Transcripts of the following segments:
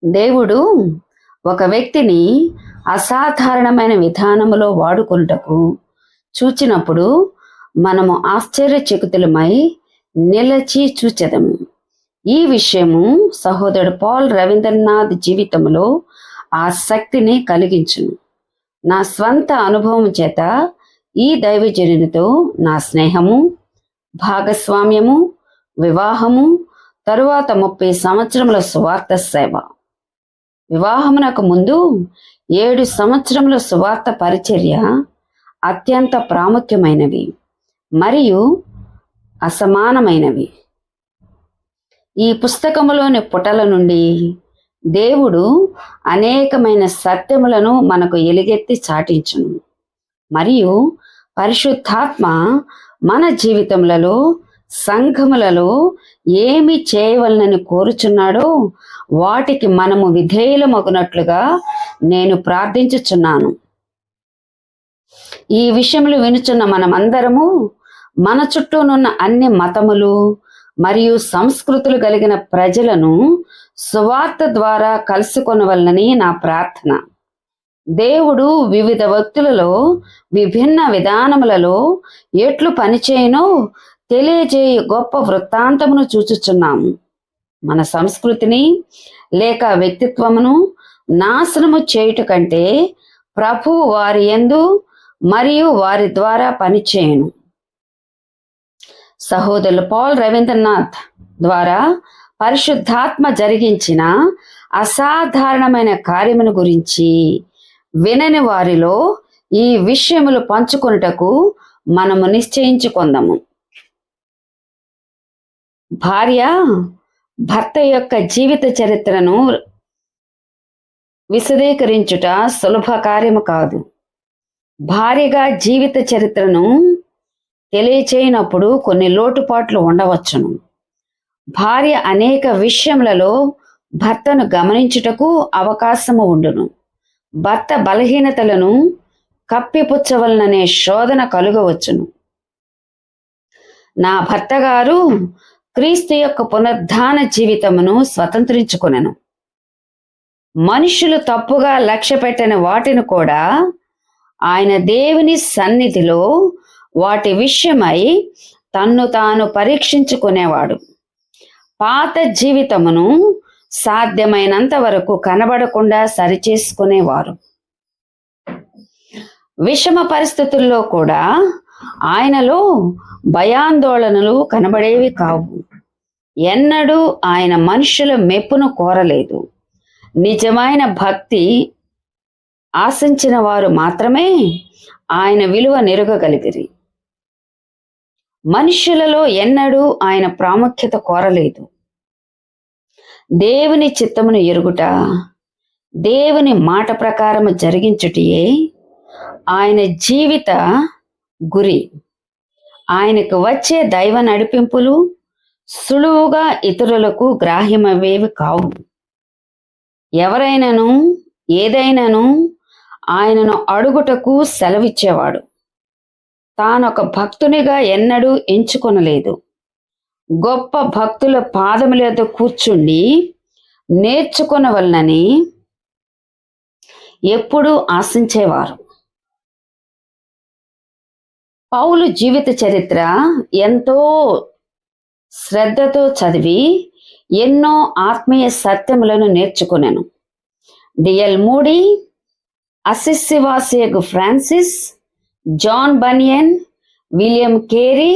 దేవుడు ఒక వ్యక్తిని అసాధారణమైన విధానములో వాడుకొనుటకు చూచినప్పుడు మనము ఆశ్చర్యచకితులమై నిలచి చూచెదము. ఈ విషయము సహోదరుడు పాల్ రవీంద్రనాథ్ జీవితంలో ఆ శక్తిని కలిగించును. నా స్వంత అనుభవం చేత ఈ దైవజనునితో నా స్నేహము, భాగస్వామ్యము, వివాహము, తరువాత 30 సంవత్సరముల సువార్త సేవ. వివాహమునకు ముందు 7 సంవత్సరముల సువార్త పరిచర్య అత్యంత ప్రాముఖ్యమైనవి మరియు అసమానమైనవి. ఈ పుస్తకములోని పుటల నుండి దేవుడు అనేకమైన సత్యములను మనకు ఎలుగెత్తి చాటించును మరియు పరిశుద్ధాత్మ మన జీవితములలో, సంఘములలో ఏమి చేయవలనని కోరుచున్నాడో వాటికి మనము విధేయులమగునట్లుగా నేను ప్రార్థించుచున్నాను. ఈ విషయములు వినుచున్న మనమందరము మన చుట్టూనున్న అన్ని మతములు మరియు సంస్కృతులు కలిగిన ప్రజలను సువార్త ద్వారా కలుసుకొనవలనని నా ప్రార్థన. దేవుడు వివిధ వ్యక్తులలో విభిన్న విధానములలో ఎట్లు పనిచేయనో తెలియజేయ గొప్ప వృత్తాంతమును చూచుచున్నాము. మన సంస్కృతిని లేక వ్యక్తిత్వమును నాశనము చేయుట కంటే ప్రభువు వారి యందు మరియు వారి ద్వారా పనిచేయను. సహోదరులు పాల్ రవీంద్రనాథ్ ద్వారా పరిశుద్ధాత్మ జరిగించిన అసాధారణమైన కార్యమును గురించి వినని వారిలో ఈ విషయములు పంచుకొనుటకు మనము నిశ్చయించుకొందాము. భార్య భర్త యొక్క జీవిత చరిత్రను విశదీకరించుట సులభ కార్యము కాదు. భార్యగా జీవిత చరిత్రను తెలియచేయనప్పుడు కొన్ని లోటుపాట్లు ఉండవచ్చును. భార్య అనేక విషయములలో భర్తను గమనించుటకు అవకాశము ఉండును. భర్త బలహీనతలను కప్పిపుచ్చవలననే శోధన కలుగవచ్చును. నా భర్త గారు క్రీస్తు యొక్క పునరుద్ధాన జీవితమును స్వతంత్రించుకొనెను. మనుషులు తప్పుగా లక్ష్య పెట్టని వాటిని కూడా ఆయన దేవుని సన్నిధిలో వాటి విషయమై తన్ను తాను పరీక్షించుకునేవాడు. పాత జీవితమును సాధ్యమైనంత వరకు కనబడకుండా సరిచేసుకునేవారు. విషమ పరిస్థితుల్లో కూడా ఆయనలో భయాందోళనలు కనబడేవి కావు. ఎన్నడూ ఆయన మనుషుల మెప్పును కోరలేదు. నిజమైన భక్తి ఆశించిన వారు మాత్రమే ఆయన విలువ నెరుగగలిగిరి. మనుష్యులలో ఎన్నడూ ఆయన ప్రాముఖ్యత కోరలేదు. దేవుని చిత్తమును ఎరుగుట, దేవుని మాట ప్రకారము జరిగించుటయే ఆయన జీవిత గురి. ఆయనకు వచ్చే దైవ నడిపింపులు సులువుగా ఇతరులకు గ్రాహ్యమవేవి కావు. ఎవరైనాను ఏదైనాను ఆయనను అడుగుటకు సెలవిచ్చేవాడు. తానొక భక్తునిగా ఎన్నడూ ఎంచుకొనలేదు. గొప్ప భక్తుల పాదముల యొద్ద కూర్చుండి నేర్చుకొనవలనని ఎప్పుడూ ఆశించేవారు. పౌలు జీవిత చరిత్ర ఎంతో శ్రద్ధతో చదివి ఎన్నో ఆత్మీయ సత్యములను నేర్చుకొనెను. డిఎల్ మూడీ, అసిస్సివాసియగు ఫ్రాన్సిస్, జాన్ బనియన్, విలియం కేరీ,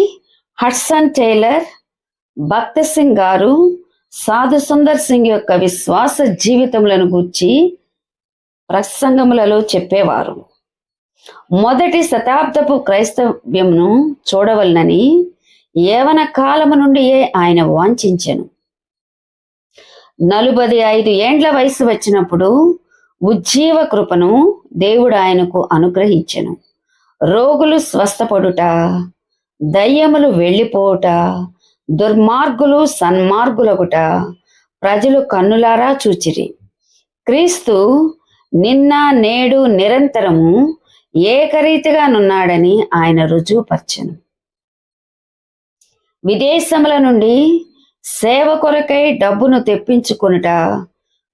హడ్సన్ టైలర్, భక్త సింగ్ గారు సాధు సుందర్ సింగ్ యొక్క విశ్వాస జీవితములను గూర్చి ప్రసంగములలో చెప్పేవారు. మొదటి శతాబ్దపు క్రైస్తవ్యమును చూడవలనని యవన కాలము నుండియే ఆయన వాంఛించెను. 45 ఏండ్ల వయసు వచ్చినప్పుడు ఉజ్జీవ కృపను దేవుడు ఆయనకు అనుగ్రహించెను. రోగులు స్వస్థపడుట, దయ్యములు వెళ్ళిపోవుట, దుర్మార్గులు సన్మార్గులగుట ప్రజలు కన్నులారా చూచిరి. క్రీస్తు నిన్న నేడు నిరంతరము ఏకరీతిగా నున్నాడని ఆయన రుజువుపరచెను. విదేశముల నుండి సేవ కొరకై డబ్బును తెప్పించుకొనుట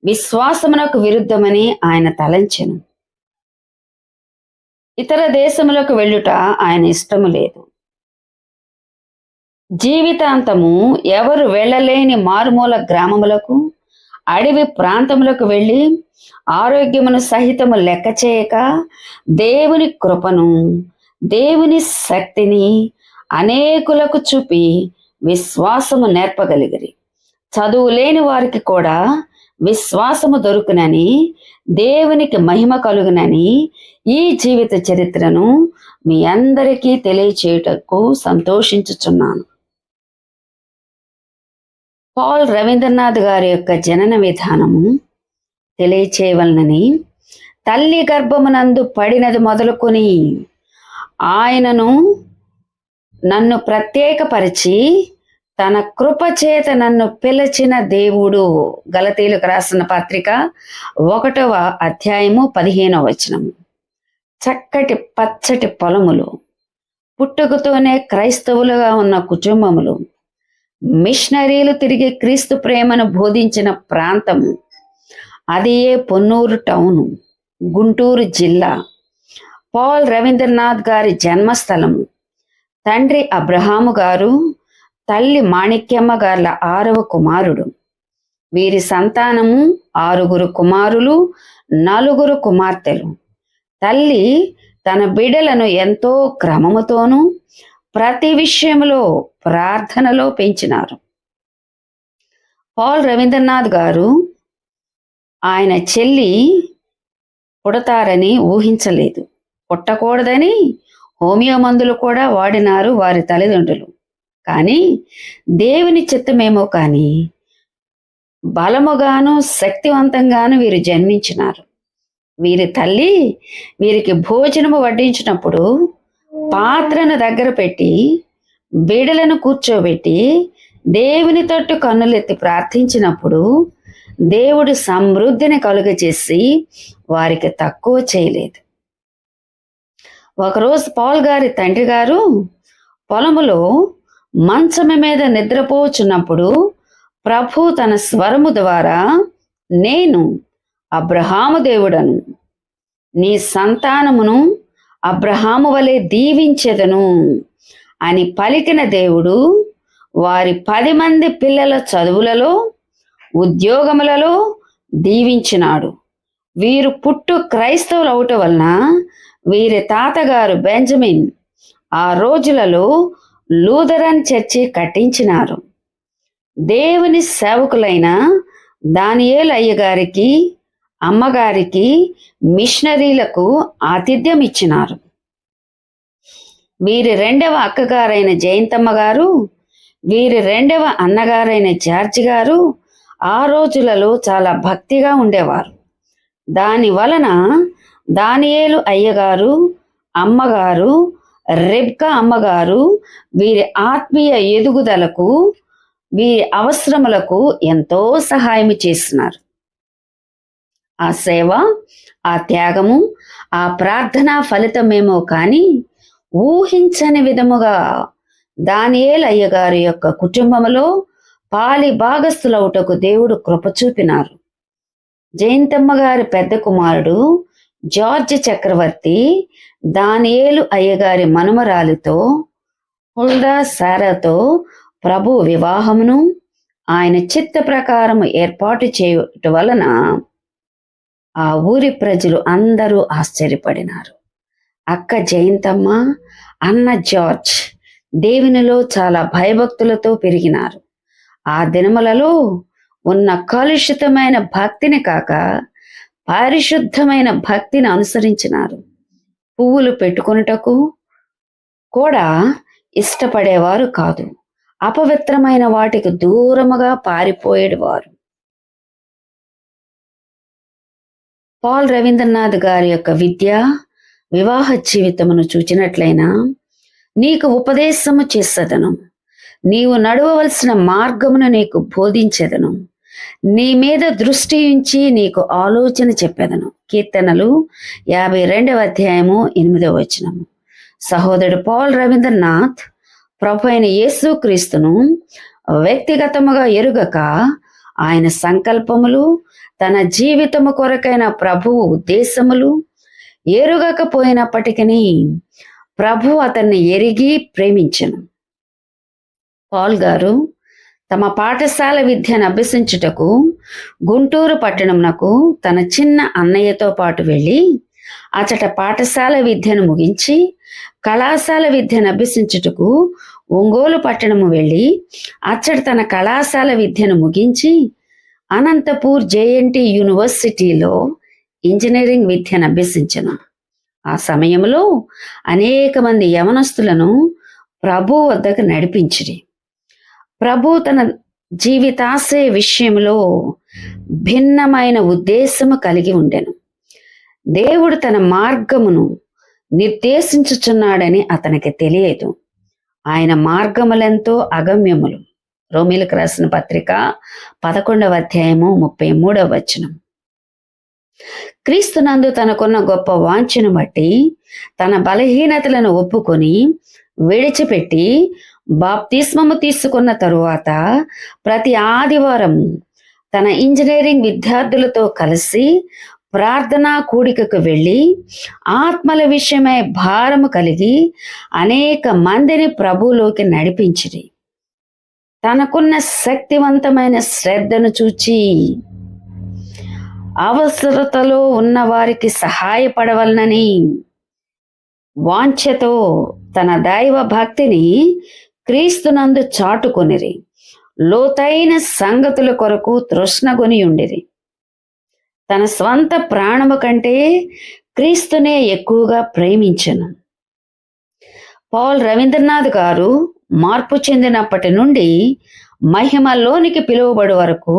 విశ్వాసమునకు విరుద్ధమని ఆయన తలంచెను. ఇతర దేశములకు వెళ్ళుట ఆయన ఇష్టము లేదు. జీవితాంతము ఎవరు వెళ్ళలేని మారుమూల గ్రామములకు, అడవి ప్రాంతములకు వెళ్ళి ఆరోగ్యమును సహితము లెక్క చేయక దేవుని కృపను, దేవుని శక్తిని అనేకులకు చూపి విశ్వాసము నేర్పగలిగిరి. చదువు లేని వారికి కూడా విశ్వాసము దొరుకునని, దేవునికి మహిమ కలుగునని ఈ జీవిత చరిత్రను మీ అందరికీ తెలియచేయుటకు సంతోషించుచున్నాను. పాల్ రవీంద్రనాథ్ గారి యొక్క జనన విధానము తెలియచేయవలనని, తల్లి గర్భమునందు పడినది మొదలుకొని ఆయనను నన్ను ప్రత్యేకపరిచి తన కృపచేత నన్ను పిలిచిన దేవుడు. గలతీయులకు రాసిన పత్రిక 1వ అధ్యాయము 15వ వచనము. చక్కటి పచ్చటి పొలములు, పుట్టుకతోనే క్రైస్తవులుగా ఉన్న కుటుంబములు, మిషనరీలు తిరిగి క్రీస్తు ప్రేమను బోధించిన ప్రాంతము, అది పొన్నూరు టౌను, గుంటూరు జిల్లా. పాల్ రవీంద్రనాథ్ గారి జన్మస్థలము. తండ్రి అబ్రహాము గారు, తల్లి మాణిక్యమ్మ గార్ల 6వ కుమారుడు. వీరి సంతానము 6 కుమారులు, 4 కుమార్తెలు. తల్లి తన బిడ్డలను ఎంతో క్రమముతోనూ ప్రతి విషయంలో ప్రార్థనలో పెంచినారు. పాల్ రవీంద్రనాథ్ గారు ఆయన చెల్లి పుడతారని ఊహించలేదు. పుట్టకూడదని హోమియో మందులు కూడా వాడినారు వారి తల్లిదండ్రులు. కానీ దేవుని చిత్తమేమో కానీ బలముగాను శక్తివంతంగాను వీరు జన్మించినారు. వీరి తల్లి వీరికి భోజనము వడ్డించినప్పుడు పాత్రను దగ్గర పెట్టి బిడలను కూర్చోబెట్టి దేవుని తట్టు కన్నులెత్తి ప్రార్థించినప్పుడు దేవుడు సమృద్ధిని కలుగజేసి వారికి తక్కువ చేయలేదు. ఒకరోజు పాల్ గారి తండ్రి గారు పొలములో మంచము మీద నిద్రపోచున్నప్పుడు ప్రభు తన స్వరము ద్వారా, నేను అబ్రహాము దేవుడను, నీ సంతానమును అబ్రహాము వలె దీవించెదను అని పలికిన దేవుడు వారి 10 మంది పిల్లల చదువులలో, ఉద్యోగములలో దీవించినాడు. వీరు పుట్టు క్రైస్తవులు అవటం వలన వీరి తాతగారు బెంజమిన్ ఆ రోజులలో లూథరన్ చర్చి కట్టించినారు. దేవుని సేవకులైన దానియేలు అయ్యగారికి, అమ్మగారికి, మిషనరీలకు ఆతిథ్యం ఇచ్చినారు. వీరి 2వ అక్కగారైన జయంతమ్మ గారు, వీరి 2వ అన్నగారైన జార్జి గారు ఆ రోజులలో చాలా భక్తిగా ఉండేవారు. దాని వలన దానియేలు అయ్యగారు, అమ్మగారు, రెబ్కా అమ్మగారు వీరి ఆత్మీయ ఎదుగుదలకు, వీరి అవసరములకు ఎంతో సహాయం చేస్తున్నారు. ఆ సేవ, ఆ త్యాగము, ఆ ప్రార్థన ఫలితమేమో కానీ ఊహించని విధముగా దానియేలు అయ్యగారి యొక్క కుటుంబములో పాలి భాగస్థులవుటకు దేవుడు కృప చూపినారు. జయంతమ్మ గారి పెద్ద కుమారుడు జార్జ్ చక్రవర్తి దానియేలు అయ్యగారి మనుమరాలితో, హుల్దా సారాతో ప్రభు వివాహమును ఆయన చిత్త ప్రకారము ఏర్పాటు చేయటం వలన ఆ ఊరి ప్రజలు అందరూ ఆశ్చర్యపడినారు. అక్క జయంతమ్మ, అన్న జార్జ్ దేవునిలో చాలా భయభక్తులతో పెరిగినారు. ఆ దినములలో ఉన్న కలుషితమైన భక్తిని కాక పరిశుద్ధమైన భక్తిని అనుసరించినారు. పువ్వులు పెట్టుకొనుటకు కూడా ఇష్టపడేవారు కాదు. అపవిత్రమైన వాటికి దూరముగా పారిపోయేవారు. పాల్ రవీంద్రనాథ్ గారి యొక్క విద్య, వివాహ జీవితమును చూచినట్లయినా, నీకు ఉపదేశము చేసేదను, నీవు నడవవలసిన మార్గమును నీకు బోధించెదను, నీ మీద దృష్టి ఉంచి నీకు ఆలోచన చెప్పెదను. కీర్తనలు 52వ అధ్యాయము 8వ వచనము. సహోదరుడు పాల్ రవీంద్రనాథ్ ప్రభు అయిన యేసు క్రీస్తును వ్యక్తిగతముగా ఎరుగక ఆయన సంకల్పములు, తన జీవితము కొరకైన ప్రభువు ఉద్దేశములు ఎరుగకపోయినప్పటికీ ప్రభు అతన్ని ఎరిగి ప్రేమించెను. పాల్ గారు తమ పాఠశాల విద్యను అభ్యసించుటకు గుంటూరు పట్టణమునకు తన చిన్న అన్నయ్యతో పాటు వెళ్ళి అచట పాఠశాల విద్యను ముగించి కళాశాల విద్యను అభ్యసించుటకు ఒంగోలు పట్టణము వెళ్ళి అచ్చట తన కళాశాల విద్యను ముగించి అనంతపూర్ జేఎన్టీ యూనివర్సిటీలో ఇంజనీరింగ్ విద్యను అభ్యసించను. ఆ సమయంలో అనేక మంది యవనస్తులను ప్రభు వద్దకు నడిపించిరి. ప్రభు తన జీవితాశయ విషయంలో భిన్నమైన ఉద్దేశము కలిగి ఉండెను. దేవుడు తన మార్గమును నిర్దేశించుచున్నాడని అతనికి తెలియదు. ఆయన మార్గములెంతో అగమ్యములు. రోమీలకు రాసిన పత్రిక 11వ అధ్యాయము 33వ వచనం. క్రీస్తునందు తనకున్న గొప్ప వాంఛను బట్టి తన బలహీనతలను ఒప్పుకొని విడిచిపెట్టి బాప్తిస్మము తీసుకున్న తరువాత ప్రతి ఆదివారం తన ఇంజనీరింగ్ విద్యార్థులతో కలిసి ప్రార్థనా కూడికకు వెళ్ళి ఆత్మల విషయమై భారము కలిగి అనేక మందిని ప్రభువులోకి నడిపించిరి. తనకున్న శక్తివంతమైన శ్రద్ధను చూచి అవసరతలో ఉన్న వారికి సహాయపడవలనని వాంఛతో తన దైవ భక్తిని క్రీస్తునందు చాటుకొనిరి. లోతైన సంగతుల కొరకు తృష్ణగొని ఉండిరి. తన స్వంత ప్రాణము కంటే క్రీస్తునే ఎక్కువగా ప్రేమించెను. పాల్ రవీంద్రనాథ్ గారు మార్పు చెందినప్పటి నుండి మహిమలోనికి పిలువబడు వరకు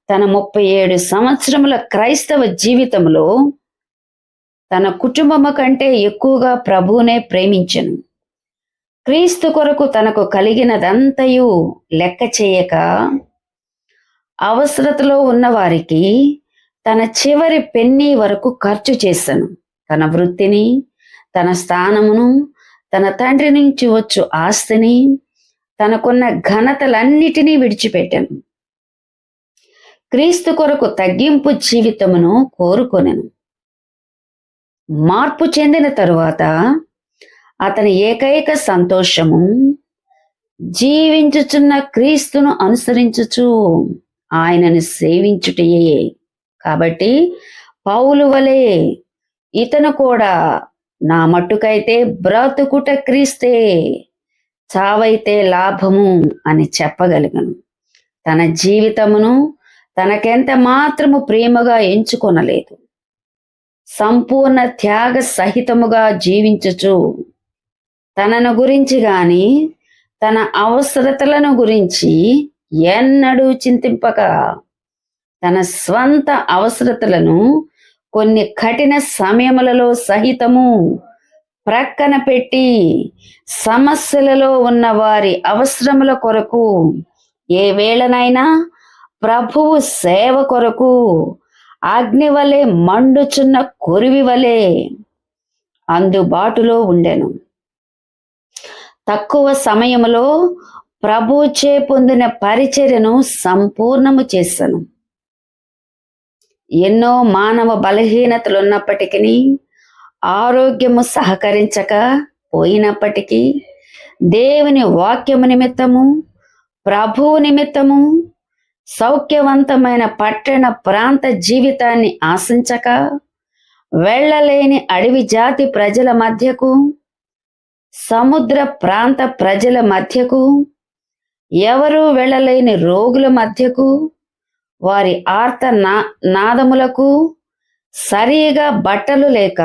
తన 37 సంవత్సరముల క్రైస్తవ జీవితంలో తన కుటుంబము కంటే ఎక్కువగా ప్రభువునే ప్రేమించెను. క్రీస్తు కొరకు తనకు కలిగినదంతయు లెక్క చేయక అవసరతలో ఉన్న వారికి తన చివరి పెన్నీ వరకు ఖర్చు చేశాను. తన వృత్తిని, తన స్థానమును, తన తండ్రి నుంచి వచ్చు ఆస్తిని, తనకున్న ఘనతలన్నిటినీ విడిచిపెట్టాను. క్రీస్తు కొరకు తగ్గింపు జీవితమును కోరుకొనెను. మార్పు చెందిన తరువాత అతని ఏకైక సంతోషము జీవించుచున్న క్రీస్తును అనుసరించుచు ఆయనను సేవించుటయే. కాబట్టి పౌలు వలె ఇతను కూడా నా మట్టుకైతే బ్రతుకుట క్రీస్తే, చావైతే లాభము అని చెప్పగలిగను. తన జీవితమును తనకెంత మాత్రము ప్రేమగా ఎంచుకొనలేదు. సంపూర్ణ త్యాగ సహితముగా జీవించుచు తనను గురించి గాని తన అవసరతలను గురించి ఎన్నడూ చింతింపక తన స్వంత అవసరతలను కొన్ని కఠిన సమయములలో సహితము ప్రక్కన పెట్టి సమస్యలలో ఉన్న వారి అవసరముల కొరకు ఏ వేళనైనా ప్రభువు సేవ కొరకు అగ్ని వలె మండుచున్న కొరివి వలె అందుబాటులో ఉండెను. తక్కువ సమయములో ప్రభుచే పొందిన పరిచర్యను సంపూర్ణము చేశాను. ఎన్నో మానవ బలహీనతలు ఉన్నప్పటికీ, ఆరోగ్యము సహకరించక పోయినప్పటికీ, దేవుని వాక్యము నిమిత్తము, ప్రభువు నిమిత్తము, సౌఖ్యవంతమైన పట్టణ ప్రాంత జీవితాన్ని ఆశించక వెళ్ళలేని అడవి జాతి ప్రజల మధ్యకు, సముద్ర ప్రాంత ప్రజల మధ్యకు, ఎవరూ వెళ్ళలేని రోగుల మధ్యకు, వారి ఆర్త నాదములకు సరిగా బట్టలు లేక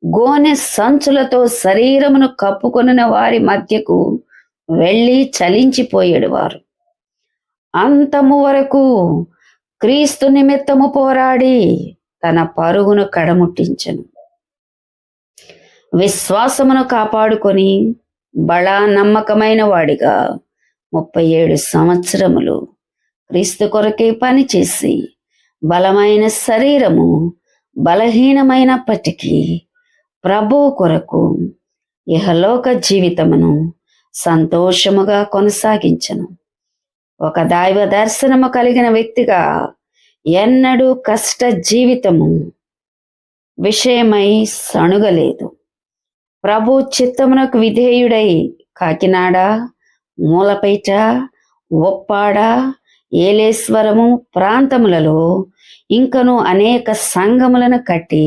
గోనె సంచులతో శరీరమును కప్పుకొనిన వారి మధ్యకు వెళ్ళి చలించిపోయేడు వారు. అంతము వరకు క్రీస్తు నిమిత్తము పోరాడి తన పరుగును కడముట్టించెను. విశ్వాసమును కాపాడుకొని బడా నమ్మకమైన వాడిగా 37 సంవత్సరములు క్రీస్తు కొరకే పనిచేసి బలమైన శరీరము బలహీనమైనప్పటికీ ప్రభువు కొరకు ఇహలోక జీవితమును సంతోషముగా కొనసాగించను. ఒక దైవ దర్శనము కలిగిన వ్యక్తిగా ఎన్నడూ కష్ట జీవితము విషయమై సణుగలేదు. ప్రభు చిత్తమునకు విధేయుడై కాకినాడ, మూలపేట, ఒప్పాడ, ఏలేశ్వరము ప్రాంతములలో ఇంకను అనేక సంఘములను కట్టి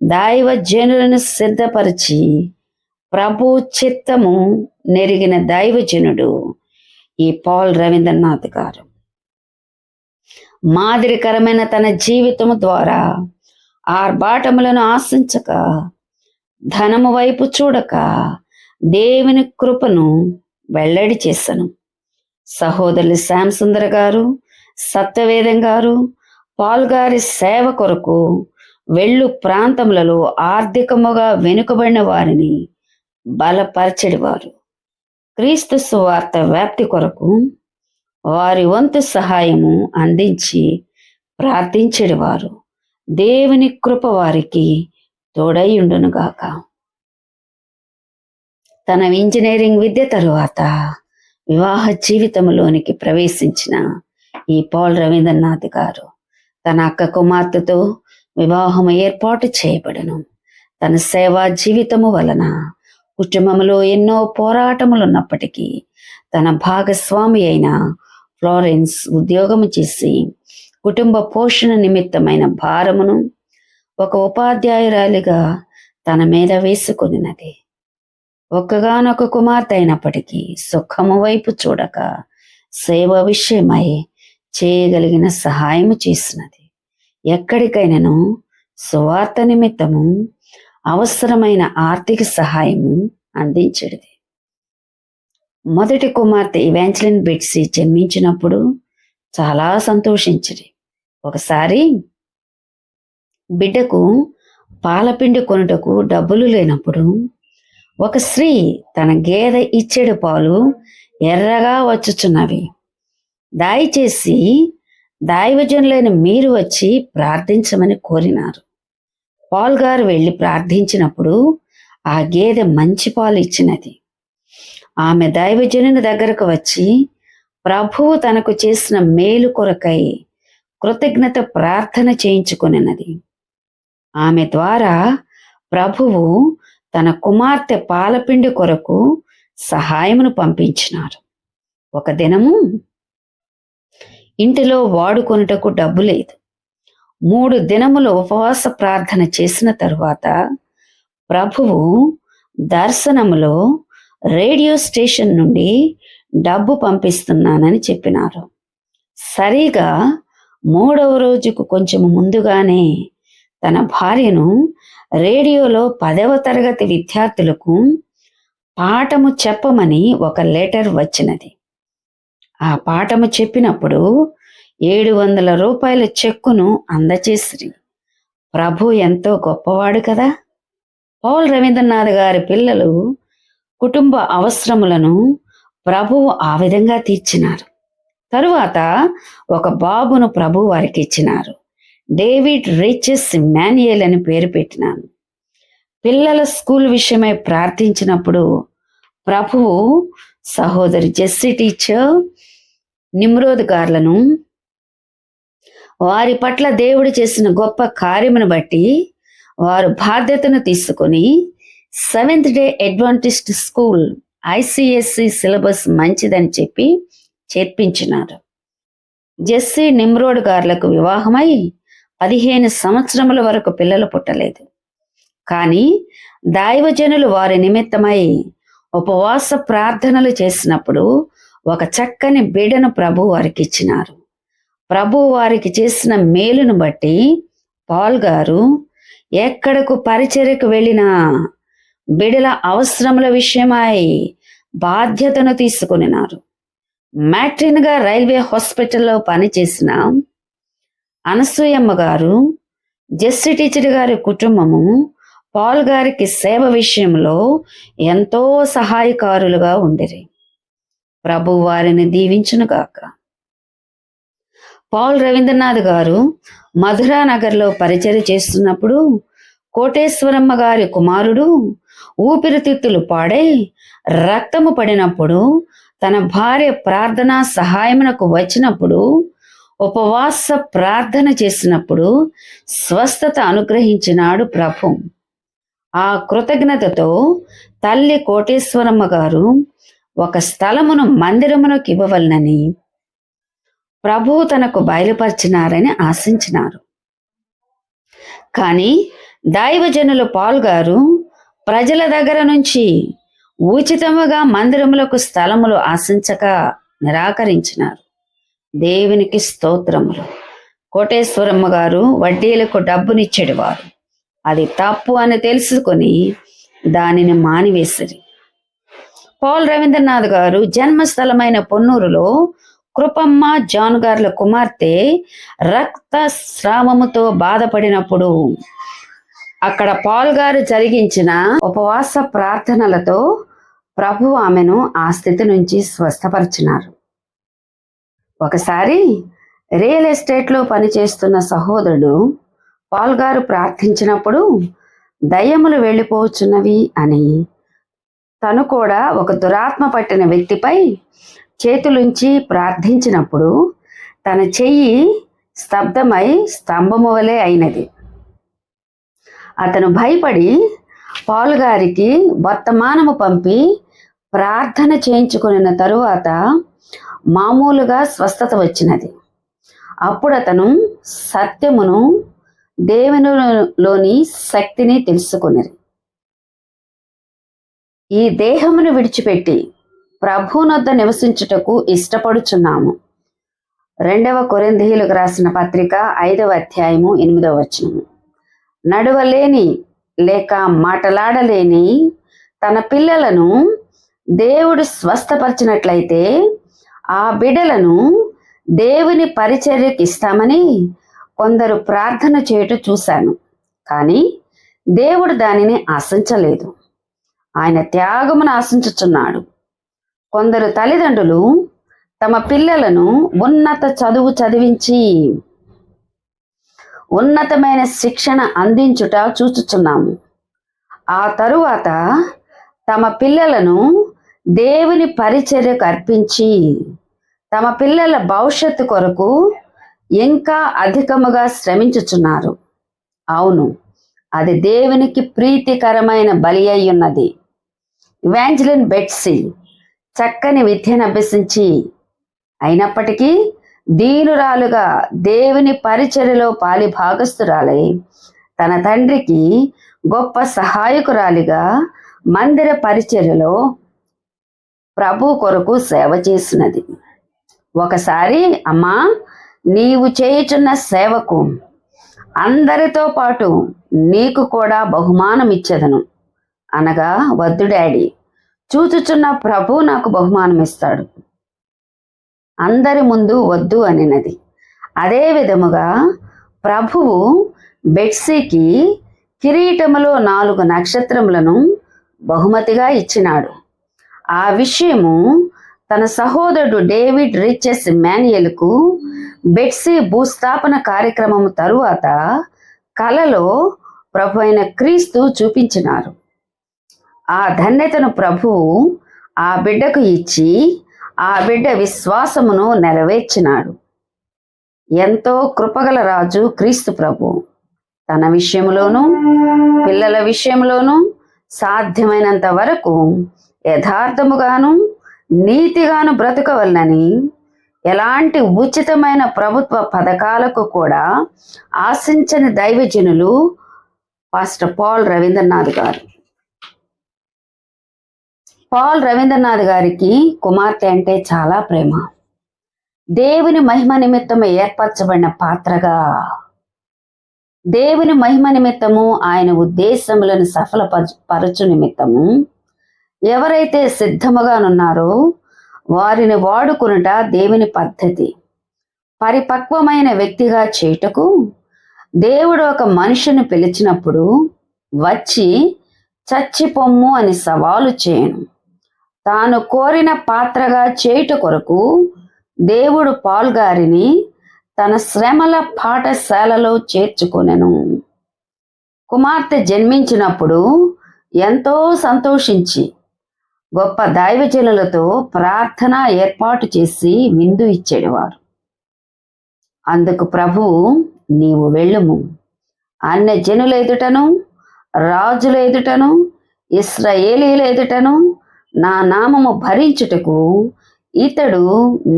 దైవజనులను సిద్ధపరిచి ప్రభు చిత్తము నెరిగిన దైవజనుడు ఈ పాల్ రవీంద్రనాథ్ గారు. మాదిరికరమైన తన జీవితము ద్వారా ఆర్భాటములను ఆశించక, ధనము వైపు చూడక దేవుని కృపను వెల్లడి చేశాను. సహోదరులు శ్యామ్ సుందర్ గారు, సత్యవేదం గారు పాల్ గారి సేవ కొరకు వెళ్ళు ప్రాంతములలో ఆర్థికముగా వెనుకబడిన వారిని బలపరచెడివారు. క్రీస్తు సువార్త వ్యాప్తి కొరకు వారి వంతు సహాయము అందించి ప్రార్థించెడివారు. దేవుని కృప వారికి తోడైయుండునుగాక. తన ఇంజనీరింగ్ విద్య తరువాత వివాహ జీవితంలోనికి ప్రవేశించిన ఈ పాల్ రవీంద్రనాథ్ గారు తన అక్క కుమార్తెతో వివాహం ఏర్పాటు చేయబడను. తన సేవా జీవితము వలన కుటుంబంలో ఎన్నో పోరాటములు ఉన్నప్పటికీ తన భాగస్వామి అయిన ఫ్లోరెన్స్ ఉద్యోగము చేసి కుటుంబ పోషణ నిమిత్తమైన భారమును ఒక ఉపాధ్యాయురాలిగా తన మీద వేసుకొనినది. ఒక్కగానొక కుమార్తె అయినప్పటికీ సుఖము వైపు చూడక సేవ విషయమై చేయగలిగిన సహాయము చేసినది. ఎక్కడికైనాను సువార్త నిమిత్తము అవసరమైన ఆర్థిక సహాయము అందించేది. మొదటి కుమార్తె ఇవాంజలిన్ బెట్సీ జన్మించినప్పుడు చాలా సంతోషించింది. ఒకసారి బిడ్డకు పాలపిండి కొనుటకు డబ్బులు లేనప్పుడు ఒక స్త్రీ తన గేదె ఇచ్చేడు పాలు ఎర్రగా వచ్చుచున్నవి, దయచేసి దైవజనులైన మీరు వచ్చి ప్రార్థించమని కోరినారు. పాల్ గారు వెళ్ళి ప్రార్థించినప్పుడు ఆ గేదె మంచి పాలు ఇచ్చినది. ఆమె దైవజనుని దగ్గరకు వచ్చి ప్రభువు తనకు చేసిన మేలు కొరకై కృతజ్ఞత ప్రార్థన చేయించుకున్నది. ఆమె ద్వారా ప్రభువు తన కుమార్తె పాలపిండి కొరకు సహాయమును పంపించినారు. ఒక దినము ఇంటిలో వాడుకొనుటకు డబ్బు లేదు. 3 దినములు ఉపవాస ప్రార్థన చేసిన తరువాత ప్రభువు దర్శనములో రేడియో స్టేషన్ నుండి డబ్బు పంపిస్తున్నానని చెప్పినారు. సరిగా 3వ రోజుకు కొంచెం ముందుగానే తన భార్యను రేడియోలో 10వ తరగతి విద్యార్థులకు పాఠము చెప్పమని ఒక లెటర్ వచ్చినది. ఆ పాఠము చెప్పినప్పుడు 700 రూపాయల చెక్కును అందచేసిరి. ప్రభు ఎంతో గొప్పవాడు కదా. పాల్ రవీంద్రనాథ్ గారి పిల్లలు కుటుంబ అవసరములను ప్రభువు ఆ విధంగా తీర్చినారు. తరువాత ఒక బాబును ప్రభు వారికి ఇచ్చినారు. డేవిడ్ రిచెస్ ఇమ్మాన్యుయల్ అని పేరు పెట్టినాను. పిల్లల స్కూల్ విషయమై ప్రార్థించినప్పుడు ప్రభువు సహోదరి జెస్సీ టీచర్, నిమ్రోద్ గార్లను వారి పట్ల దేవుడు చేసిన గొప్ప కార్యమును బట్టి వారు బాధ్యతను తీసుకొని 7th day Adventist school ICSE syllabus మంచిదని చెప్పి చేర్పించినారు. జెస్సీ, నిమ్రోడ్ గార్లకు వివాహమై 15 సంవత్సరముల వరకు పిల్లలు పుట్టలేదు. కానీ దైవజనులు వారి నిమిత్తమై ఉపవాస ప్రార్థనలు చేసినప్పుడు ఒక చక్కని బిడ్డను ప్రభు వారికి ఇచ్చినారు. ప్రభు వారికి చేసిన మేలును బట్టి పాల్ గారు ఎక్కడకు పరిచర్యకు వెళ్ళినా బిడ్డల అవసరముల విషయమై బాధ్యతను తీసుకునినారు. మ్యాట్రిన్గా రైల్వే హాస్పిటల్లో పనిచేసిన అనసూయమ్మ గారు, జెస్సీ టీచర్ గారి కుటుంబము పాల్ గారికి సేవ విషయంలో ఎంతో సహాయకారులుగా ఉండిరి. ప్రభు వారిని దీవించునుగాక. పాల్ రవీంద్రనాథ్ గారు మధురానగర్లో పరిచర్య చేస్తున్నప్పుడు కోటేశ్వరమ్మ గారి కుమారుడు ఊపిరితిత్తులు పాడై రక్తము పడినప్పుడు తన భార్య ప్రార్థనా సహాయమునకు వచ్చినప్పుడు, ఉపవాస ప్రార్థన చేసినప్పుడు స్వస్థత అనుగ్రహించినాడు ప్రభు. ఆ కృతజ్ఞతతో తల్లి కోటేశ్వరమ్మ గారు ఒక స్థలమును మందిరమునకు ఇవ్వవలనని ప్రభువు తనకు బయలుపరిచినారని ఆశించినారు. కానీ దైవజనులు పాల్ గారు ప్రజల దగ్గర నుంచి ఉచితముగా మందిరములకు స్థలములు ఆశించక నిరాకరించినారు. దేవునికి స్తోత్రములు. కోటేశ్వరమ్మ గారు వడ్డీలకు డబ్బునిచ్చేవారు. అది తప్పు అని తెలుసుకొని దానిని మానివేసిరి. పాల్ రవీంద్రనాథ్ గారు జన్మస్థలమైన పొన్నూరులో కృపమ్మ జాన్ గార్ల కుమార్తె రక్తస్రావముతో బాధపడినప్పుడు అక్కడ పాల్ గారు జరిగించిన ఉపవాస ప్రార్థనలతో ప్రభు ఆమెను ఆ స్థితి నుంచి స్వస్థపరిచినారు. ఒకసారి రియల్ ఎస్టేట్లో పనిచేస్తున్న సహోదరుడు పాల్ గారు ప్రార్థించినప్పుడు దయ్యములు వెళ్ళిపోవచ్చున్నవి అని తను కూడా ఒక దురాత్మ పట్టిన వ్యక్తిపై చేతులుంచి ప్రార్థించినప్పుడు తన చెయ్యి స్తబ్దమై స్తంభము వలె అయినది. అతను భయపడి పాల్ గారికి వర్తమానము పంపి ప్రార్థన చేయించుకున్న తరువాత మామూలుగా స్వస్థత వచ్చినది. అప్పుడు అతను సత్యమును, దేవునిలోని శక్తిని తెలుసుకున్నది. ఈ దేహమును విడిచిపెట్టి ప్రభువునొద్ద నివసించుటకు ఇష్టపడుచున్నాము. 2 కొరింథీయులకు రాసిన పత్రిక 5వ అధ్యాయము 8వ వచనము. నడవలేని లేక మాటలాడలేని తన పిల్లలను దేవుడు స్వస్థపరిచినట్లయితే ఆ బిడ్డలను దేవుని పరిచర్యకి ఇస్తామని కొందరు ప్రార్థన చేయుట చూశాను. కానీ దేవుడు దానిని ఆశించలేదు. ఆయన త్యాగమును ఆశించుచున్నాడు. కొందరు తల్లిదండ్రులు తమ పిల్లలను ఉన్నత చదువు చదివించి ఉన్నతమైన శిక్షణ అందించుట చూచుచున్నాము. ఆ తరువాత తమ పిల్లలను దేవుని పరిచర్యకు అర్పించి తమ పిల్లల భవిష్యత్తు కొరకు ఇంకా అధికముగా శ్రమించుచున్నారు. అవును, అది దేవునికి ప్రీతికరమైన బలి అయి ఉన్నది. ఇవాంజలిన్ బెట్సీ చక్కని విద్యను అభ్యసించి అయినప్పటికీ దీనురాలుగా దేవుని పరిచర్యలో పాలి భాగస్తురాలై తన తండ్రికి గొప్ప సహాయకురాలిగా మందిర పరిచర్యలో ప్రభు కొరకు సేవ చేసినది. ఒకసారి, అమ్మా, నీవు చేయుచున్న సేవకు అందరితో పాటు నీకు కూడా బహుమానం ఇచ్చేదను అనగా, వద్దు డాడీ, చూచుచున్న ప్రభు నాకు బహుమానం ఇస్తాడు. అందరి ముందు వద్దు అనినది. అదే విధముగా ప్రభువు బెట్సీకి కిరీటములో 4 నక్షత్రములను బహుమతిగా ఇచ్చినాడు. ఆ విషయము తన సహోదరుడు డేవిడ్ రిచెస్ మాన్యుయల్కు బెట్సీ భూస్థాపన కార్యక్రమం తరువాత కలలో ప్రభు అయిన క్రీస్తు చూపించినారు. ఆ ధన్యతను ప్రభువు ఆ బిడ్డకు ఇచ్చి ఆ బిడ్డ విశ్వాసమును నెరవేర్చినాడు. ఎంతో కృపగల రాజు క్రీస్తు ప్రభు తన విషయంలోనూ పిల్లల విషయంలోనూ సాధ్యమైనంత వరకు యథార్థముగాను నీతిగాను బ్రతకవలనని ఎలాంటి ఉచితమైన ప్రభుత్వ పథకాలకు కూడా ఆశించని దైవజనులు పాస్టర్ పాల్ రవీంద్రనాథ్ గారు. పాల్ రవీంద్రనాథ్ గారికి కుమార్తె అంటే చాలా ప్రేమ. దేవుని మహిమ నిమిత్తము ఏర్పరచబడిన పాత్రగా దేవుని మహిమ నిమిత్తము ఆయన ఉద్దేశములను సఫలపరచు నిమిత్తము ఎవరైతే సిద్ధముగానున్నారో వారిని వాడుకునుట దేవుని పద్ధతి. పరిపక్వమైన వ్యక్తిగా చేయుటకు దేవుడు ఒక మనిషిని పిలిచినప్పుడు వచ్చి చచ్చిపొమ్ము అని సవాలు చేయను. తాను కోరిన పాత్రగా చేయుట కొరకు దేవుడు పాల్ గారిని తన శ్రమల పాఠశాలలో చేర్చుకొనెను. కుమార్తె జన్మించినప్పుడు ఎంతో సంతోషించి గొప్ప దైవజనులతో ప్రార్థన ఏర్పాటు చేసి విందు ఇచ్చేవారు. అందుకు ప్రభువు, నీవు వెళ్ళుము, అన్య జనుల ఎదుటను రాజుల ఎదుటను ఇశ్రాయేలీల ఎదుటను నా నామము భరించుటకు ఇతడు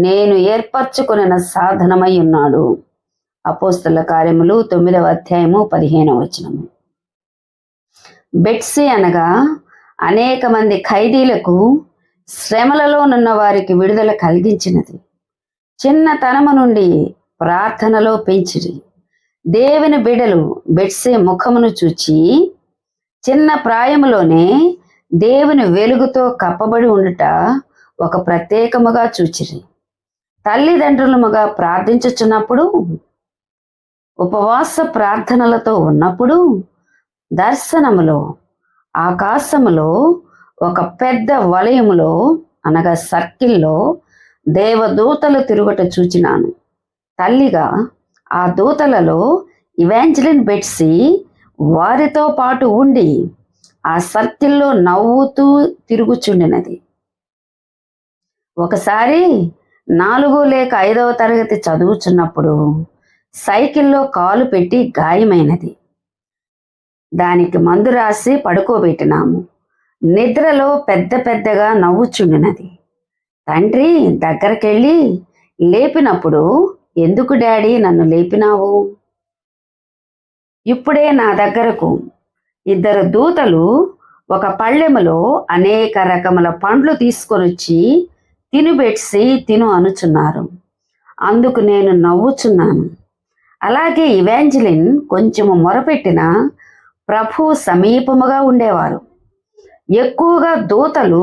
నేను ఏర్పరచుకొనిన సాధనమై ఉన్నాడు. అపోస్తలుల కార్యములు 9వ అధ్యాయము 15వ వచనము. బెట్సీ అనగా అనేక మంది ఖైదీలకు శ్రమలలో నున్న వారికి విడుదల కలిగించినది. చిన్నతనము నుండి ప్రార్థనలో పెంచిరి. దేవుని బిడ్డలు బెట్సీ ముఖమును చూచి చిన్న ప్రాయములోనే దేవుని వెలుగుతో కప్పబడి ఉండుట ఒక ప్రత్యేకముగా చూచిరి. తల్లిదండ్రులముగా ప్రార్థించుచున్నప్పుడు, ఉపవాస ప్రార్థనలతో ఉన్నప్పుడు దర్శనములో ఆకాశములో ఒక పెద్ద వలయములో అనగా సర్కిల్లో దేవదూతలు తిరుగుట చూచినాను. తల్లిగా ఆ దూతలలో ఇవాంజలిన్ బెట్సీ వారితో పాటు ఉండి ఆ సర్కిల్లో నవ్వుతూ తిరుగుచుండినది. ఒకసారి 4 లేక 5వ తరగతి చదువుచున్నప్పుడు సైకిల్లో కాలు పెట్టి గాయమైనది. దానికి మందు రాసి పడుకోబెట్టినాము. నిద్రలో పెద్ద పెద్దగా నవ్వుచుండినది. తండ్రి దగ్గరకెళ్ళి లేపినప్పుడు, ఎందుకు డాడీ నన్ను లేపినావు? ఇప్పుడే నా దగ్గరకు 2 దూతలు ఒక పళ్ళెములో అనేక రకముల పండ్లు తీసుకొనొచ్చి తినుబెట్సి తిను అనుచున్నారు. అందుకు నేను నవ్వుచున్నాను. అలాగే ఇవాంజలిన్ కొంచెము మొరపెట్టిన ప్రభు సమీపముగా ఉండేవారు. ఎక్కువగా దూతలు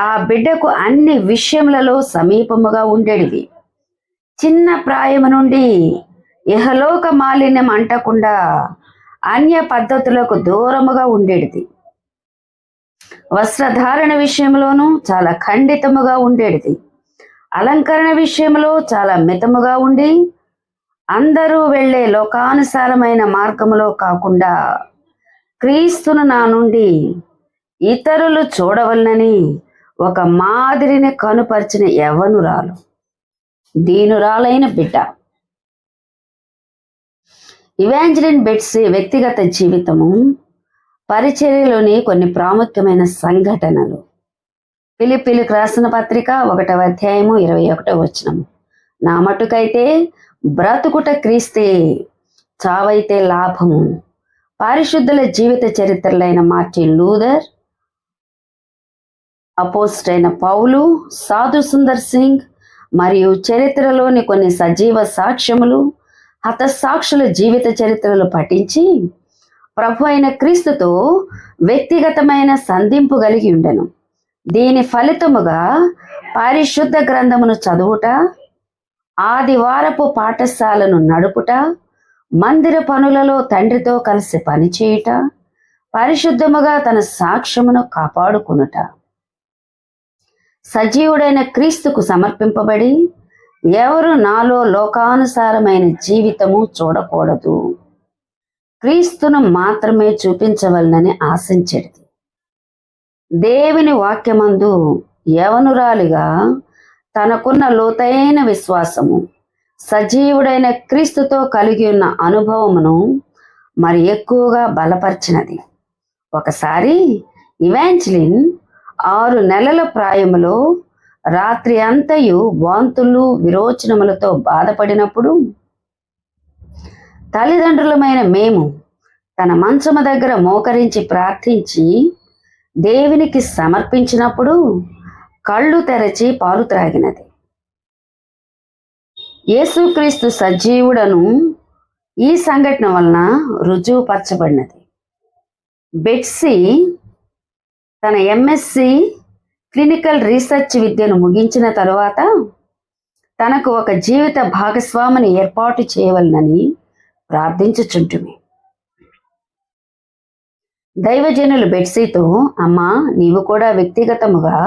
ఆ బిడ్డకు అన్ని విషయములలో సమీపముగా ఉండేటివి. చిన్న ప్రాయము నుండి ఇహలోక మాలిన్యం అంటకుండా అన్య పద్ధతులకు దూరముగా ఉండేటిది. వస్త్రధారణ విషయంలోనూ చాలా ఖండితముగా ఉండేటిది. అలంకరణ విషయంలో చాలా మితముగా ఉండి అందరూ వెళ్ళే లోకానుసారమైన మార్గములో కాకుండా క్రీస్తును నా నుండి ఇతరులు చూడవలనని ఒక మాదిరిని కనుపరిచిన యవ్వనురాలు, దీనురాలైన బిడ్డ. ఇవాంజలిన్ బెట్సీ వ్యక్తిగత జీవితము, పరిచర్యలోని కొన్ని ప్రాముఖ్యమైన సంఘటనలు. ఫిలిప్పీలకు రాసిన పత్రిక 1వ అధ్యాయము 21వ వచనము. నా మటుకైతే బ్రతుకుట క్రీస్తే, చావైతే లాభము. పరిశుద్ధుల జీవిత చరిత్రలైన మార్టిన్ లూథర్, అపోస్టైన పౌలు, సాధు సుందర్ సింగ్ మరియు చరిత్రలోని కొన్ని సజీవ సాక్ష్యములు, హతసాక్షుల జీవిత చరిత్రలు పఠించి ప్రభు అయిన క్రీస్తుతో వ్యక్తిగతమైన సంధింపు కలిగి ఉండెను. దీని ఫలితముగా పరిశుద్ధ గ్రంథమును చదువుట, ఆదివారపు పాఠశాలను నడుపుట, మందిర పనులలో తండ్రితో కలిసి పనిచేయుట, పరిశుద్ధముగా తన సాక్ష్యమును కాపాడుకునుట, సజీవుడైన క్రీస్తుకు సమర్పింపబడి ఎవరు నాలో లోకానుసారమైన జీవితము చూడకూడదు, క్రీస్తును మాత్రమే చూపించవలనని ఆశించేది. దేవుని వాక్యమందు యవనురాలిగా తనకున్న లోతైన విశ్వాసము, సజీవుడైన క్రీస్తుతో కలిగి ఉన్న అనుభవమును మరి ఎక్కువగా బలపరిచినది. ఒకసారి ఇవాంజలిన్ 6 నెలల ప్రాయములో రాత్రి అంతయు వాంతులు విరోచనములతో బాధపడినప్పుడు తల్లిదండ్రులమైన మేము తన మంచము దగ్గర మోకరించి ప్రార్థించి దేవునికి సమర్పించినప్పుడు కళ్ళు తెరచి పాలు త్రాగినది. యేసుక్రీస్తు సజీవుడను ఈ సంఘటన వలన రుజువుపరచబడినది. బెట్సీ తన ఎంఎస్సి క్లినికల్ రీసెర్చ్ విద్యను ముగించిన తరువాత తనకు ఒక జీవిత భాగస్వామిని ఏర్పాటు చేయవలనని ప్రార్థించుచుంటుమి. దైవజనులు బెట్సీతో, అమ్మా, నీవు కూడా వ్యక్తిగతముగా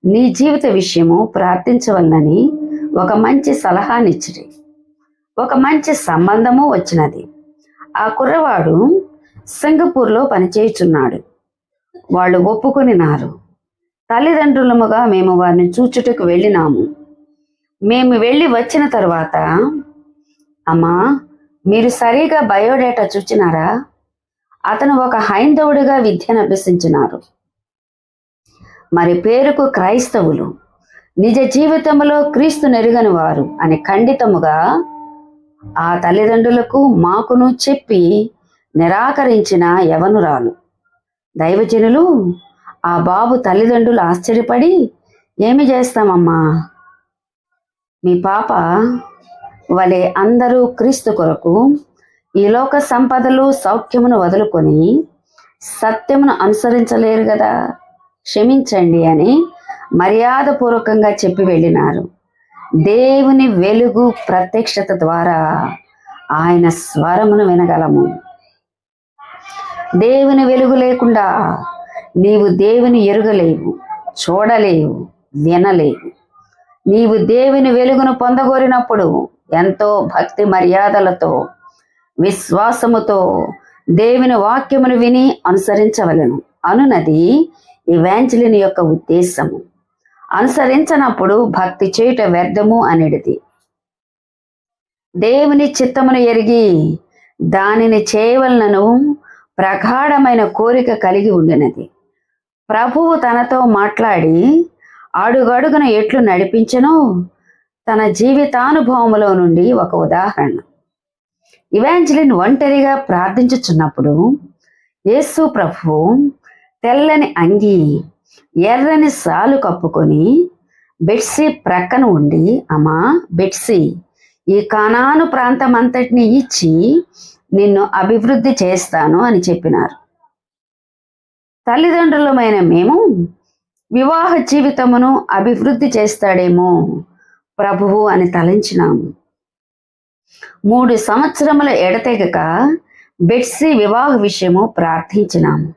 నీ జీవిత విషయము ప్రార్థించవలనని ఒక మంచి సలహానిచ్చిరి. ఒక మంచి సంబంధము వచ్చినది. ఆ కుర్రవాడు సింగపూర్లో పనిచేయుచున్నాడు. వాళ్ళు ఒప్పుకొనినారు. తల్లిదండ్రులముగా మేము వారిని చూచుటకు వెళ్ళినాము. మేము వెళ్ళి వచ్చిన తరువాత, అమ్మా, మీరు సరిగా బయోడేటా చూచినారా? అతను ఒక హైందవుడిగా విద్యను అభ్యసించినారు. మరి పేరుకు క్రైస్తవులు, నిజ జీవితంలో క్రీస్తు నెరుగని వారు అని ఖండితముగా ఆ తల్లిదండ్రులకు మాకును చెప్పి నిరాకరించిన యవనురాలు. దైవజనులు ఆ బాబు తల్లిదండ్రులు ఆశ్చర్యపడి, ఏమి చేస్తామమ్మా, మీ పాప వలె అందరూ క్రీస్తు కొరకు ఈ లోక సంపదలు సౌఖ్యమును వదులుకొని సత్యమును అనుసరించలేరు కదా, క్షమించండి అని మర్యాదపూర్వకంగా చెప్పి వెళ్ళినారు. దేవుని వెలుగు ప్రత్యక్షత ద్వారా ఆయన స్వరమును వినగలము. దేవుని వెలుగు లేకుండా నీవు దేవుని ఎరుగలేవు, చూడలేవు, వినలేవు. నీవు దేవుని వెలుగును పొందగోరినప్పుడు ఎంతో భక్తి మర్యాదలతో, విశ్వాసముతో దేవుని వాక్యమును విని అనుసరించవలెను అనున్నది ఇవాంజలిన్ యొక్క ఉద్దేశము. అనుసరించనప్పుడు భక్తి చేయుట వ్యర్థము అనేది. దేవుని చిత్తమును ఎరిగి దానిని చేయవలనను ప్రగాఢమైన కోరిక కలిగి ఉండినది. ప్రభువు తనతో మాట్లాడి అడుగడుగున ఎట్లు నడిపించనో తన జీవితానుభవములో నుండి ఒక ఉదాహరణ. ఇవాంజలిన్ ఒంటరిగా ప్రార్థించుచున్నప్పుడు యేసు ప్రభువు తెల్లని అంగి, ఎర్రని సాలు కప్పుకొని బెట్సీ ప్రక్కన ఉండి, అమ్మా బెట్సీ, ఈ కానాను ప్రాంతం అంతటిని ఇచ్చి నిన్ను అభివృద్ధి చేస్తాను అని చెప్పినారు. తల్లిదండ్రులమైన మేము వివాహ జీవితమును అభివృద్ధి చేస్తాడేమో ప్రభువు అని తలంచినాము. 3 సంవత్సరముల ఎడతెగక బెట్సీ వివాహ విషయము ప్రార్థించినాము.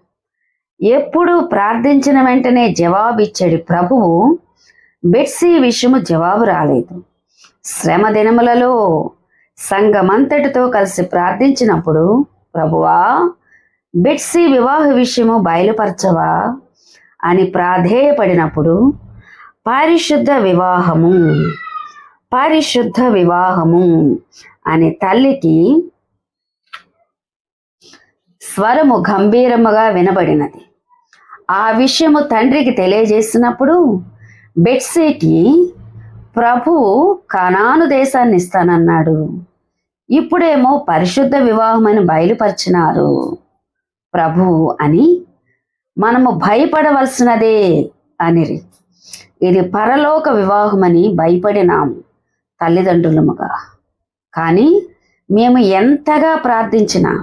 ఎప్పుడు ప్రార్థించిన వెంటనే జవాబిచ్చాడు ప్రభువు. బెట్సీ విషయము జవాబు రాలేదు. శ్రమ దినములలో సంఘమంతటితో కలిసి ప్రార్థించినప్పుడు, ప్రభువా, బెట్సీ వివాహ విషయము బయలుపరచవా అని ప్రాధేయపడినప్పుడు పరిశుద్ధ వివాహము అని తల్లికి స్వరము గంభీరముగా వినబడినది. ఆ విషయము తండ్రికి తెలియజేసినప్పుడు బెట్సీకి ప్రభువు కనాను దేశాన్ని ఇస్తానన్నాడు, ఇప్పుడేమో పరిశుద్ధ వివాహమని బయలుపరిచినారు ప్రభువు అని మనము భయపడవలసినదే అనిరి. ఇది పరలోక వివాహమని భయపడినాము తల్లిదండ్రులముగా. కానీ మేము ఎంతగా ప్రార్థించినా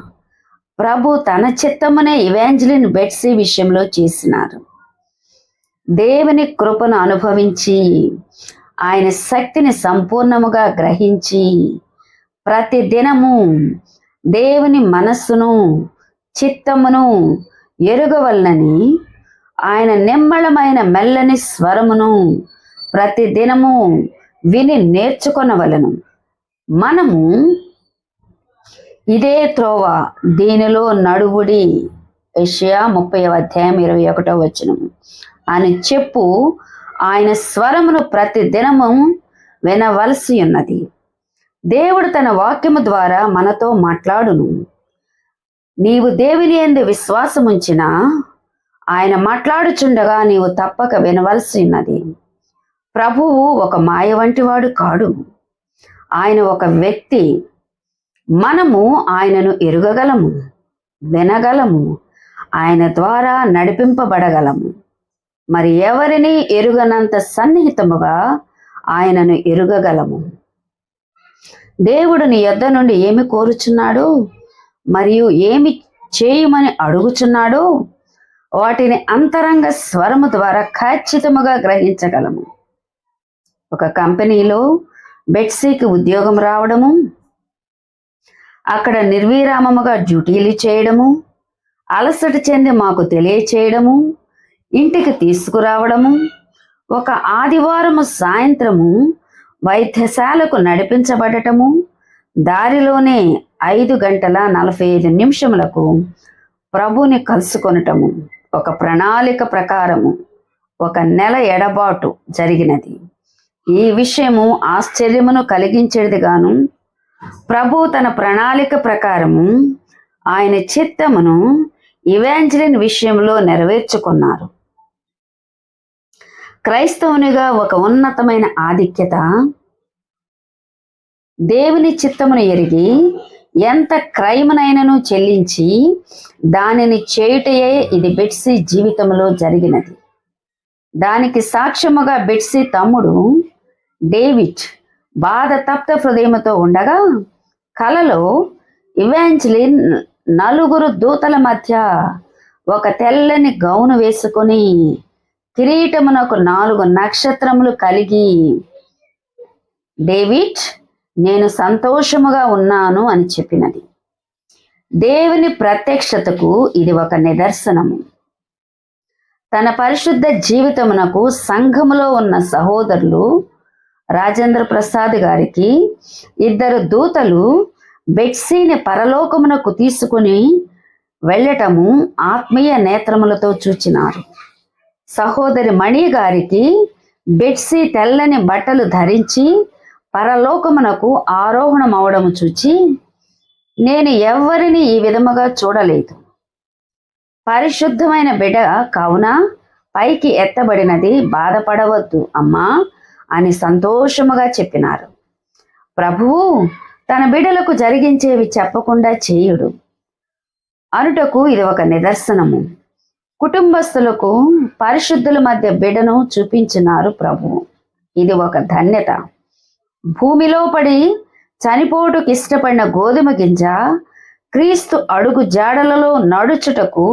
ప్రభు తన చిత్తమునే ఇవాంజలిన్ బెట్సీ విషయంలో చేసినారు. దేవుని కృపను అనుభవించి ఆయన శక్తిని సంపూర్ణముగా గ్రహించి ప్రతి దినము దేవుని మనస్సును చిత్తమును ఎరుగవలనని ఆయన నిమ్మళమైన మెల్లని స్వరమును ప్రతి దినము విని నేర్చుకొనవలను. మనము ఇదే త్రోవ, దీనిలో నడువుడి, యెషయా 30:21 అని చెప్పు ఆయన స్వరమును ప్రతి దినము వినవలసి ఉన్నది. దేవుడు తన వాక్యము ద్వారా మనతో మాట్లాడును. నీవు దేవుని యందు విశ్వాసముంచినా ఆయన మాట్లాడుచుండగా నీవు తప్పక వినవలసి ఉన్నది. ప్రభువు ఒక మాయ వంటి వాడు కాడు. ఆయన ఒక వ్యక్తి. మనము ఆయనను ఎరుగగలము, వినగలము, ఆయన ద్వారా నడిపింపబడగలము. మరి ఎవరిని ఎరుగనంత సన్నిహితముగా ఆయనను ఎరుగగలము. దేవుడు నీ యొద్ద నుండి ఏమి కోరుచున్నాడు మరియు ఏమి చేయమని అడుగుచున్నాడో వాటిని అంతరంగ స్వరము ద్వారా ఖచ్చితముగా గ్రహించగలము. ఒక కంపెనీలో బెట్సీకి ఉద్యోగం రావడము, అక్కడ నిర్విరామముగా డ్యూటీలు చేయడము, అలసట చెంది మాకు తెలియచేయడము, ఇంటికి తీసుకురావడము, ఒక ఆదివారము సాయంత్రము వైద్యశాలకు నడిపించబడటము, దారిలోనే 5:45 ప్రభుని కలుసుకొనటము, ఒక ప్రణాళిక ప్రకారము 1 నెల ఎడబాటు జరిగినది. ఈ విషయము ఆశ్చర్యమును కలిగించేది గాను ప్రభు తన ప్రణాళిక ప్రకారము ఆయన చిత్తమును ఇవాంజలిన్ విషయంలో నెరవేర్చుకున్నారు. క్రైస్తవునిగా ఒక ఉన్నతమైన ఆధిక్యత, దేవుని చిత్తమును ఎరిగి ఎంత క్రయమునైనను చెల్లించి దానిని చేయుటయే ఇది బెట్సీ జీవితంలో జరిగినది. దానికి సాక్ష్యముగా బెట్సీ తమ్ముడు డేవిడ్ బాధ తప్త హృదయముతో ఉండగా కలలో ఇవాంజలిన్ 4 దూతల మధ్య ఒక తెల్లని గౌను వేసుకొని కిరీటమునకు 4 నక్షత్రములు కలిగి, డేవిడ్, నేను సంతోషముగా ఉన్నాను అని చెప్పినది. దేవుని ప్రత్యక్షతకు ఇది ఒక నిదర్శనము. తన పరిశుద్ధ జీవితమునకు సంఘములో ఉన్న సహోదరులు రాజేంద్ర ప్రసాద్ గారికి 2 దూతలు బెట్సీని పరలోకమునకు తీసుకుని వెళ్ళటము ఆత్మీయ నేత్రములతో చూచినారు. సహోదరి మణి గారికి బెట్సీ తెల్లని బట్టలు ధరించి పరలోకమునకు ఆరోహణమవడము చూచి, నేను ఎవ్వరిని ఈ విధముగా చూడలేదు, పరిశుద్ధమైన బిడ్డ కావున పైకి ఎత్తబడినది, బాధపడవద్దు అమ్మా అని సంతోషముగా చెప్పినారు. ప్రభువు తన బిడ్డలకు జరిగించేవి చెప్పకుండా చేయుడు అనుటకు ఇది ఒక నిదర్శనము. కుటుంబస్తులకు పరిశుద్ధుల మధ్య బిడ్డను చూపించినారు ప్రభువు. ఇది ఒక ధన్యత. భూమిలో పడి చనిపోటుకు ఇష్టపడిన గోధుమ గింజ క్రీస్తు అడుగు జాడలలో నడుచుటకు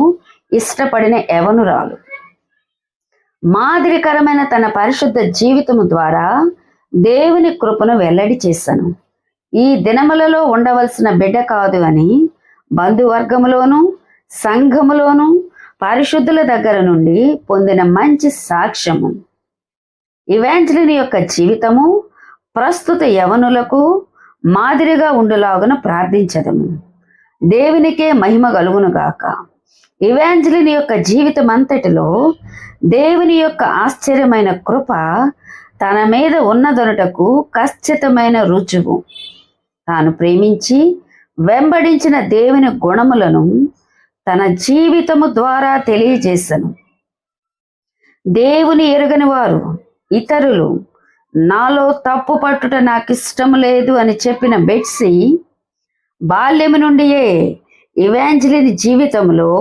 ఇష్టపడిన యవనురాలు మాదిరికరమైన తన పరిశుద్ధ జీవితము ద్వారా దేవుని కృపను వెల్లడి చేశాను. ఈ దినములలో ఉండవలసిన బిడ్డ కాదు అని బంధువర్గములోను సంఘములోను పరిశుద్ధుల దగ్గర నుండి పొందిన మంచి సాక్ష్యము. ఇవాంజలిన్ యొక్క జీవితము ప్రస్తుత యవనులకు మాదిరిగా ఉండులాగున ప్రార్థించదము. దేవునికే మహిమ కలుగునుగాక. ఇవాంజలిన్ యొక్క జీవితం అంతటిలో దేవుని యొక్క ఆశ్చర్యమైన కృప తన మీద ఉన్నదొనటకు ఖచ్చితమైన రుజువు. తాను ప్రేమించి వెంబడించిన దేవుని గుణములను తన జీవితము ద్వారా తెలియజేసను. దేవుని ఎరుగని వారు ఇతరులు నాలో తప్పు పట్టుట నాకు ఇష్టం లేదు అని చెప్పిన బెట్సీ బాల్యము నుండియే ఇవాంజలిన్ జీవితంలో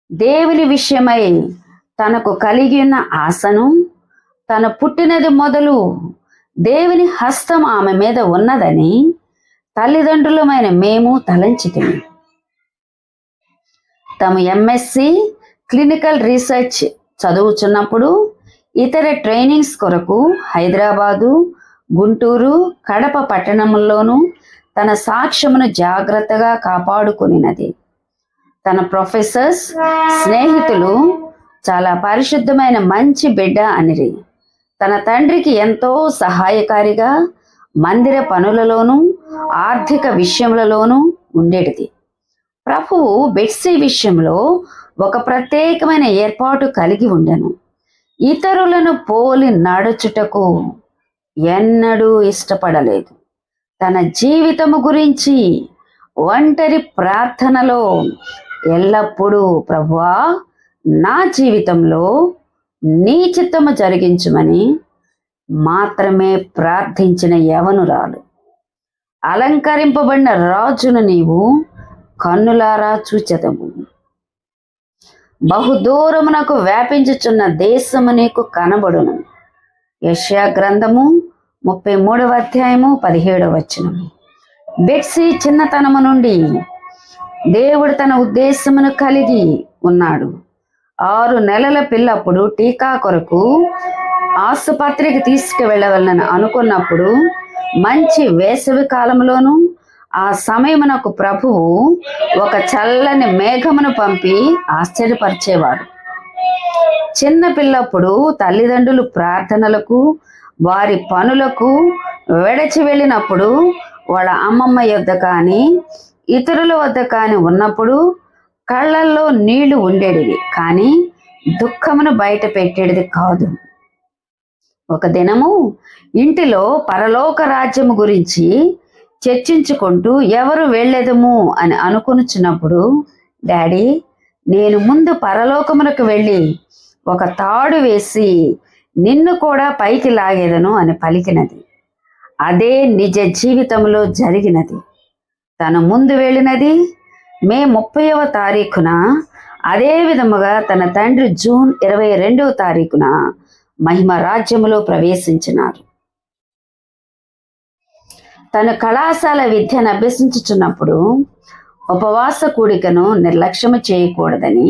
దేవుని విషయమై తనకు కలిగి ఉన్న ఆశను, తన పుట్టినది మొదలు దేవుని హస్తం ఆమె మీద ఉన్నదని తల్లిదండ్రులమైన మేము తలంచితిమి. తమ ఎంఎస్సి క్లినికల్ రీసెర్చ్ చదువుచున్నప్పుడు ఇతర ట్రైనింగ్స్ కొరకు హైదరాబాదు, గుంటూరు, కడప పట్టణంలోనూ తన సాక్ష్యమును జాగ్రత్తగా కాపాడుకునినది. తన ప్రొఫెసర్స్, స్నేహితులు చాలా పరిశుద్ధమైన మంచి బిడ్డ అనిరి. తన తండ్రికి ఎంతో సహాయకారిగా మందిర పనులలోనూ ఆర్థిక విషయములలోనూ ఉండేటిది. ప్రభువు బెట్సీ విషయంలో ఒక ప్రత్యేకమైన ఏర్పాటు కలిగి ఉండెను. ఇతరులను పోలి నడుచుటకు ఎన్నడూ ఇష్టపడలేదు. తన జీవితము గురించి ఒంటరి ప్రార్థనలో ఎల్లప్పుడూ ప్రభువా నా జీవితంలో నీ చిత్తము జరిగించుమని మాత్రమే ప్రార్థించిన యవనురాలు. అలంకరింపబడిన రాజును నీవు కన్నులారా చూచెదము. బహుదూరమునకు వ్యాపించుచున్న దేశము నీకు కనబడును. యెషయా గ్రంథము 33వ అధ్యాయము 17వ వచనము. బెట్సీ చిన్నతనము నుండి దేవుడు తన ఉద్దేశమును కలిగి ఉన్నాడు. 6 నెలల పిల్లప్పుడు టీకా కొరకు ఆసుపత్రికి తీసుకువెళ్ళవలనని అనుకున్నప్పుడు మంచి వేసవి కాలంలోనూ ఆ సమయమునకు ప్రభువు ఒక చల్లని మేఘమును పంపి ఆశ్చర్యపరిచేవాడు. చిన్న పిల్లప్పుడు తల్లిదండ్రులు ప్రార్థనలకు, వారి పనులకు వెడచి వెళ్ళినప్పుడు వాళ్ళ అమ్మమ్మ యొద్ద కానీ ఇతరుల వద్ద కానీ ఉన్నప్పుడు కళ్ళల్లో నీళ్లు ఉండేటివి, కానీ దుఃఖమును బయట పెట్టేది కాదు. ఒక దినము ఇంటిలో పరలోక రాజ్యము గురించి చర్చించుకుంటూ ఎవరు వెళ్ళేదము అని అనుకొనుచున్నప్పుడు, డాడీ, నేను ముందు పరలోకమునకు వెళ్ళి ఒక తాడు వేసి నిన్ను కూడా పైకి లాగేదను అని పలికినది. అదే నిజ జీవితంలో జరిగినది. తను ముందు వెళ్ళినది మే 30వ తారీఖున, అదే విధముగా తన తండ్రి జూన్ 22వ తారీఖున మహిమ రాజ్యములో ప్రవేశించినారు. తను కళాశాల విద్యను అభ్యసించుచున్నప్పుడు ఉపవాస కూడికను నిర్లక్ష్యము చేయకూడదని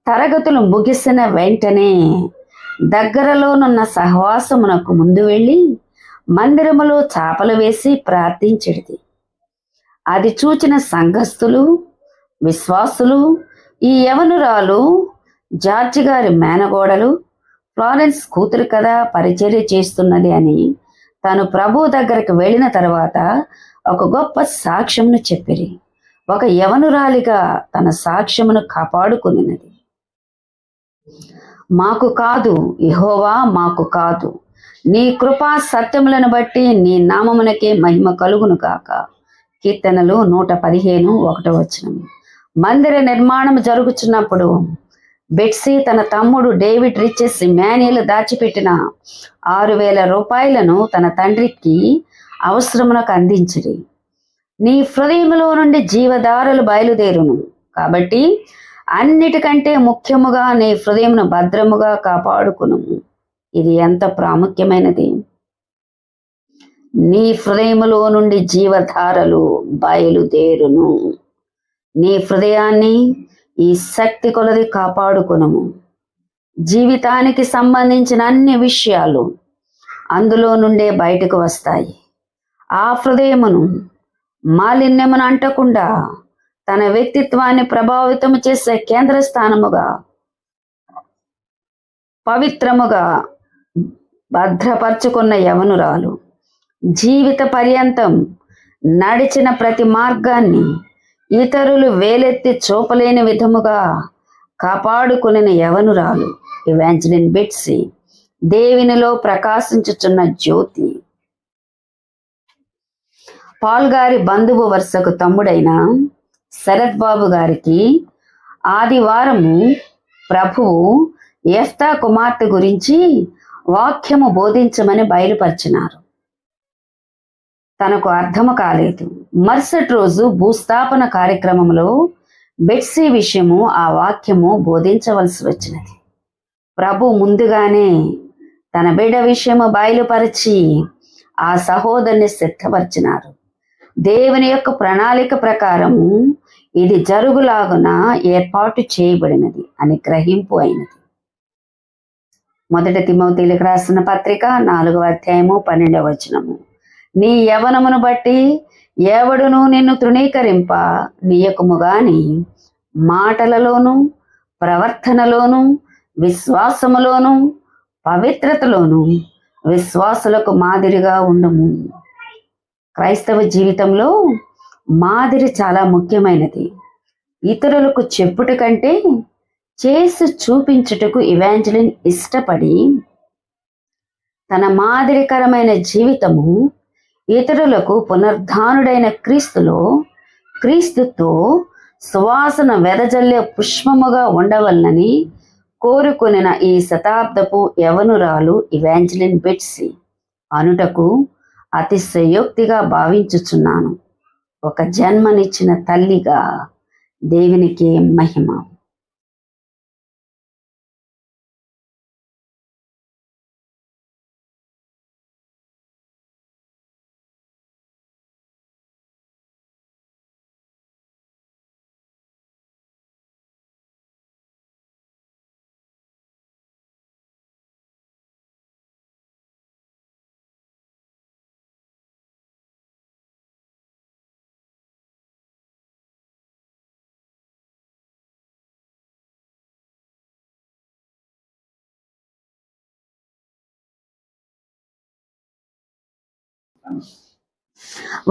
తరగతులు ముగిసిన వెంటనే దగ్గరలోనున్న సహవాసమునకు ముందు వెళ్ళి మందిరములో చాపలు వేసి ప్రార్థించెడిది. అది చూచిన సంఘస్థులు, విశ్వాసులు, ఈ యవనురాలు జార్జి గారి మేనగోడలు, ఫ్లారెన్స్ కూతురు కదా పరిచర్య చేస్తున్నది అని తాను ప్రభు దగ్గరకు వెళ్ళిన తర్వాత ఒక గొప్ప సాక్ష్యమును చెప్పిరి. ఒక యవనురాలిగా తన సాక్ష్యమును కాపాడుకునినది. మాకు కాదు యెహోవా, మాకు కాదు, నీ కృపా సత్యములను బట్టి నీ నామమునకే మహిమ కలుగును గాక. కీర్తనలు 115:1. మందిర నిర్మాణం జరుగుతున్నప్పుడు బెట్సీ తన తమ్ముడు డేవిడ్ రిచెస్ ఇమాన్యుయల్ దాచిపెట్టిన 6,000 రూపాయలను తన తండ్రికి అవసరమునకు అందించిరి. నీ హృదయములో నుండి జీవధారలు బయలుదేరును, కాబట్టి అన్నిటికంటే ముఖ్యముగా నీ హృదయమును భద్రముగా కాపాడుకును. ఇది ఎంత ప్రాముఖ్యమైనది! నీ హృదయములో నుండి జీవధారలు బయలుదేరును. నీ హృదయాన్ని ఈ శక్తి కొలది కాపాడుకునము. జీవితానికి సంబంధించిన అన్ని విషయాలు అందులో నుండే బయటకు వస్తాయి. ఆ హృదయమును మాలిన్యమును అంటకుండా తన వ్యక్తిత్వాన్ని ప్రభావితం చేసే కేంద్ర స్థానముగా పవిత్రముగా భద్రపరచుకున్న యవనురాలు జీవిత పర్యంతం నడిచిన ప్రతి మార్గాన్ని ఇతరులు వేలెత్తి చూపలేని విధముగా కాపాడుకుని యవనురాలు ఎవాంజెలిన్ బెట్సీ దేవునిలో ప్రకాశించుచున్న జ్యోతి. పాల్ గారి బంధువు వరుసకు తమ్ముడైన శరత్ బాబు గారికి ఆదివారము ప్రభువు యెఫ్తా కుమార్తె గురించి వాక్యము బోధించమని బయలుపరిచినారు. తనకు అర్థము కాలేదు. మరుసటి రోజు భూస్థాపన కార్యక్రమంలో బెట్సీ విషయము ఆ వాక్యము బోధించవలసి వచ్చినది. ప్రభు ముందుగానే తన బిడ్డ విషయము బయలుపరిచి ఆ సహోదరుని సిద్ధపరిచినారు. దేవుని యొక్క ప్రణాళిక ప్రకారము ఇది జరుగులాగున ఏర్పాటు చేయబడినది అని గ్రహింపు అయినది. 1 తిమోతిలకు రాసిన పత్రిక 4వ అధ్యాయము 12వ వచనము. నీ యవనమును బట్టి ఎవడును నిన్ను తృణీకరింప నీయకుము గాని మాటలలోను, ప్రవర్తనలోను, విశ్వాసములోను, పవిత్రతలోను విశ్వాసులకు మాదిరిగా ఉండుము. క్రైస్తవ జీవితంలో మాదిరి చాలా ముఖ్యమైనది. ఇతరులకు చెప్పుట కంటే చేసి చూపించుటకు ఎవాంజెలిన్ ఇష్టపడి తన మాదిరికరమైన జీవితము ఇతరులకు పునరుద్ధానుడైన క్రీస్తుతో సువాసన వెదజల్లే పుష్పముగా ఉండవలనని కోరుకొనిన ఈ శతాబ్దపు యవనురాలు ఎవాంజెలిన్ బెట్సీ అనుటకు అతిశయోక్తిగా భావించుచున్నాను. ఒక జన్మనిచ్చిన తల్లిగా దేవునికి మహిమ.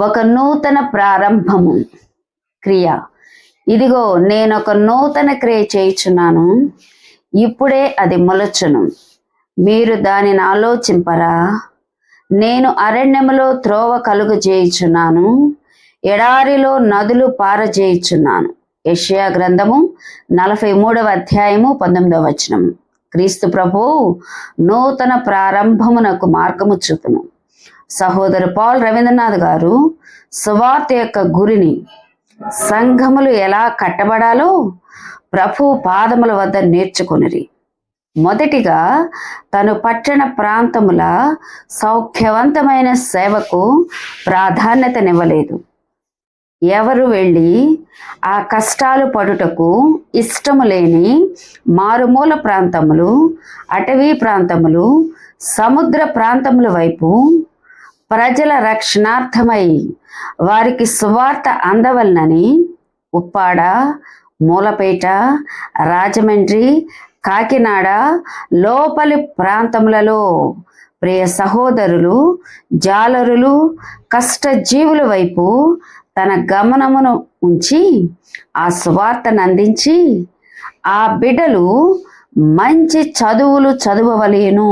ఒక నూతన ప్రారంభము క్రియ. ఇదిగో నేను ఒక నూతన క్రియ చేయుచున్నాను, ఇప్పుడే అది మొలచును. మీరు దానిని ఆలోచింపరా? నేను అరణ్యములో త్రోవ కలుగజేయుచున్నాను, ఎడారిలో నదులు పారజేయుచున్నాను. యెషయా గ్రంథము 43వ అధ్యాయము 19వ వచనం. క్రీస్తు ప్రభువు నూతన ప్రారంభమునకు మార్గము చూపును. సహోదరు పాల్ రవీంద్రనాథ్ గారు సువార్త యొక్క గురిని, సంఘములు ఎలా కట్టబడాలో ప్రభు పాదముల వద్ద నేర్చుకొనిరి. మొదటిగా తను పట్టణ ప్రాంతముల సౌఖ్యవంతమైన సేవకు ప్రాధాన్యతనివ్వలేదు. ఎవరు వెళ్ళి ఆ కష్టాలు పడుటకు ఇష్టము లేని మారుమూల ప్రాంతములు, అటవీ ప్రాంతములు, సముద్ర ప్రాంతముల వైపు ప్రజల రక్షణార్థమై వారికి సువార్త అందవలనని ఉప్పాడ, మూలపేట, రాజమండ్రి, కాకినాడ లోపలి ప్రాంతములలో ప్రియ సహోదరులు, జాలరులు, కష్టజీవుల వైపు తన గమనమును ఉంచి ఆ సువార్తను అందించి ఆ బిడ్డలు మంచి చదువులు చదవవలేను,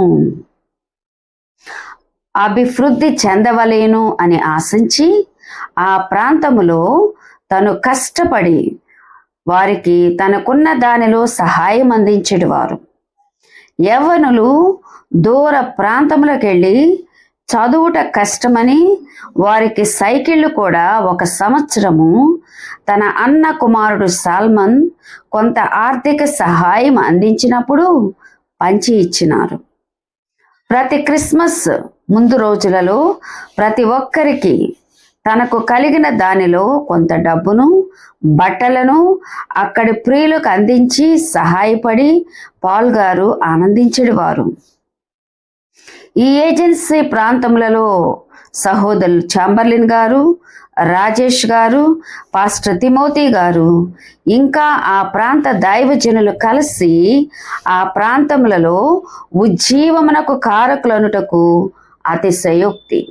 అభివృద్ధి చెందవలేను అని ఆశించి ఆ ప్రాంతములో తను కష్టపడి వారికి తనకున్న దానిలో సహాయం అందించేవారు. యవ్వనులు దూర ప్రాంతములకు వెళ్ళి చదువుట కష్టమని వారికి సైకిళ్ళు కూడా 1 సంవత్సరము తన అన్న కుమారుడు సాల్మన్ కొంత ఆర్థిక సహాయం అందించినప్పుడు పంచి ఇచ్చినారు. ప్రతి క్రిస్మస్ ముందు రోజులలో ప్రతి ఒక్కరికి తనకు కలిగిన దానిలో కొంత డబ్బును, బట్టలను అక్కడి ప్రియులకు అందించి సహాయపడి పాల్ గారు ఆనందించేవారు. ఈ ఏజెన్సీ ప్రాంతములలో సహోదరులు చాంబర్లిన్ గారు, రాజేష్ గారు, పాస్టర్ తిమోతి గారు, ఇంకా ఆ ప్రాంత దైవజనులు కలిసి ఆ ప్రాంతములలో ఉజ్జీవమునకు కారకులనుటకు అతిశయోక్తి.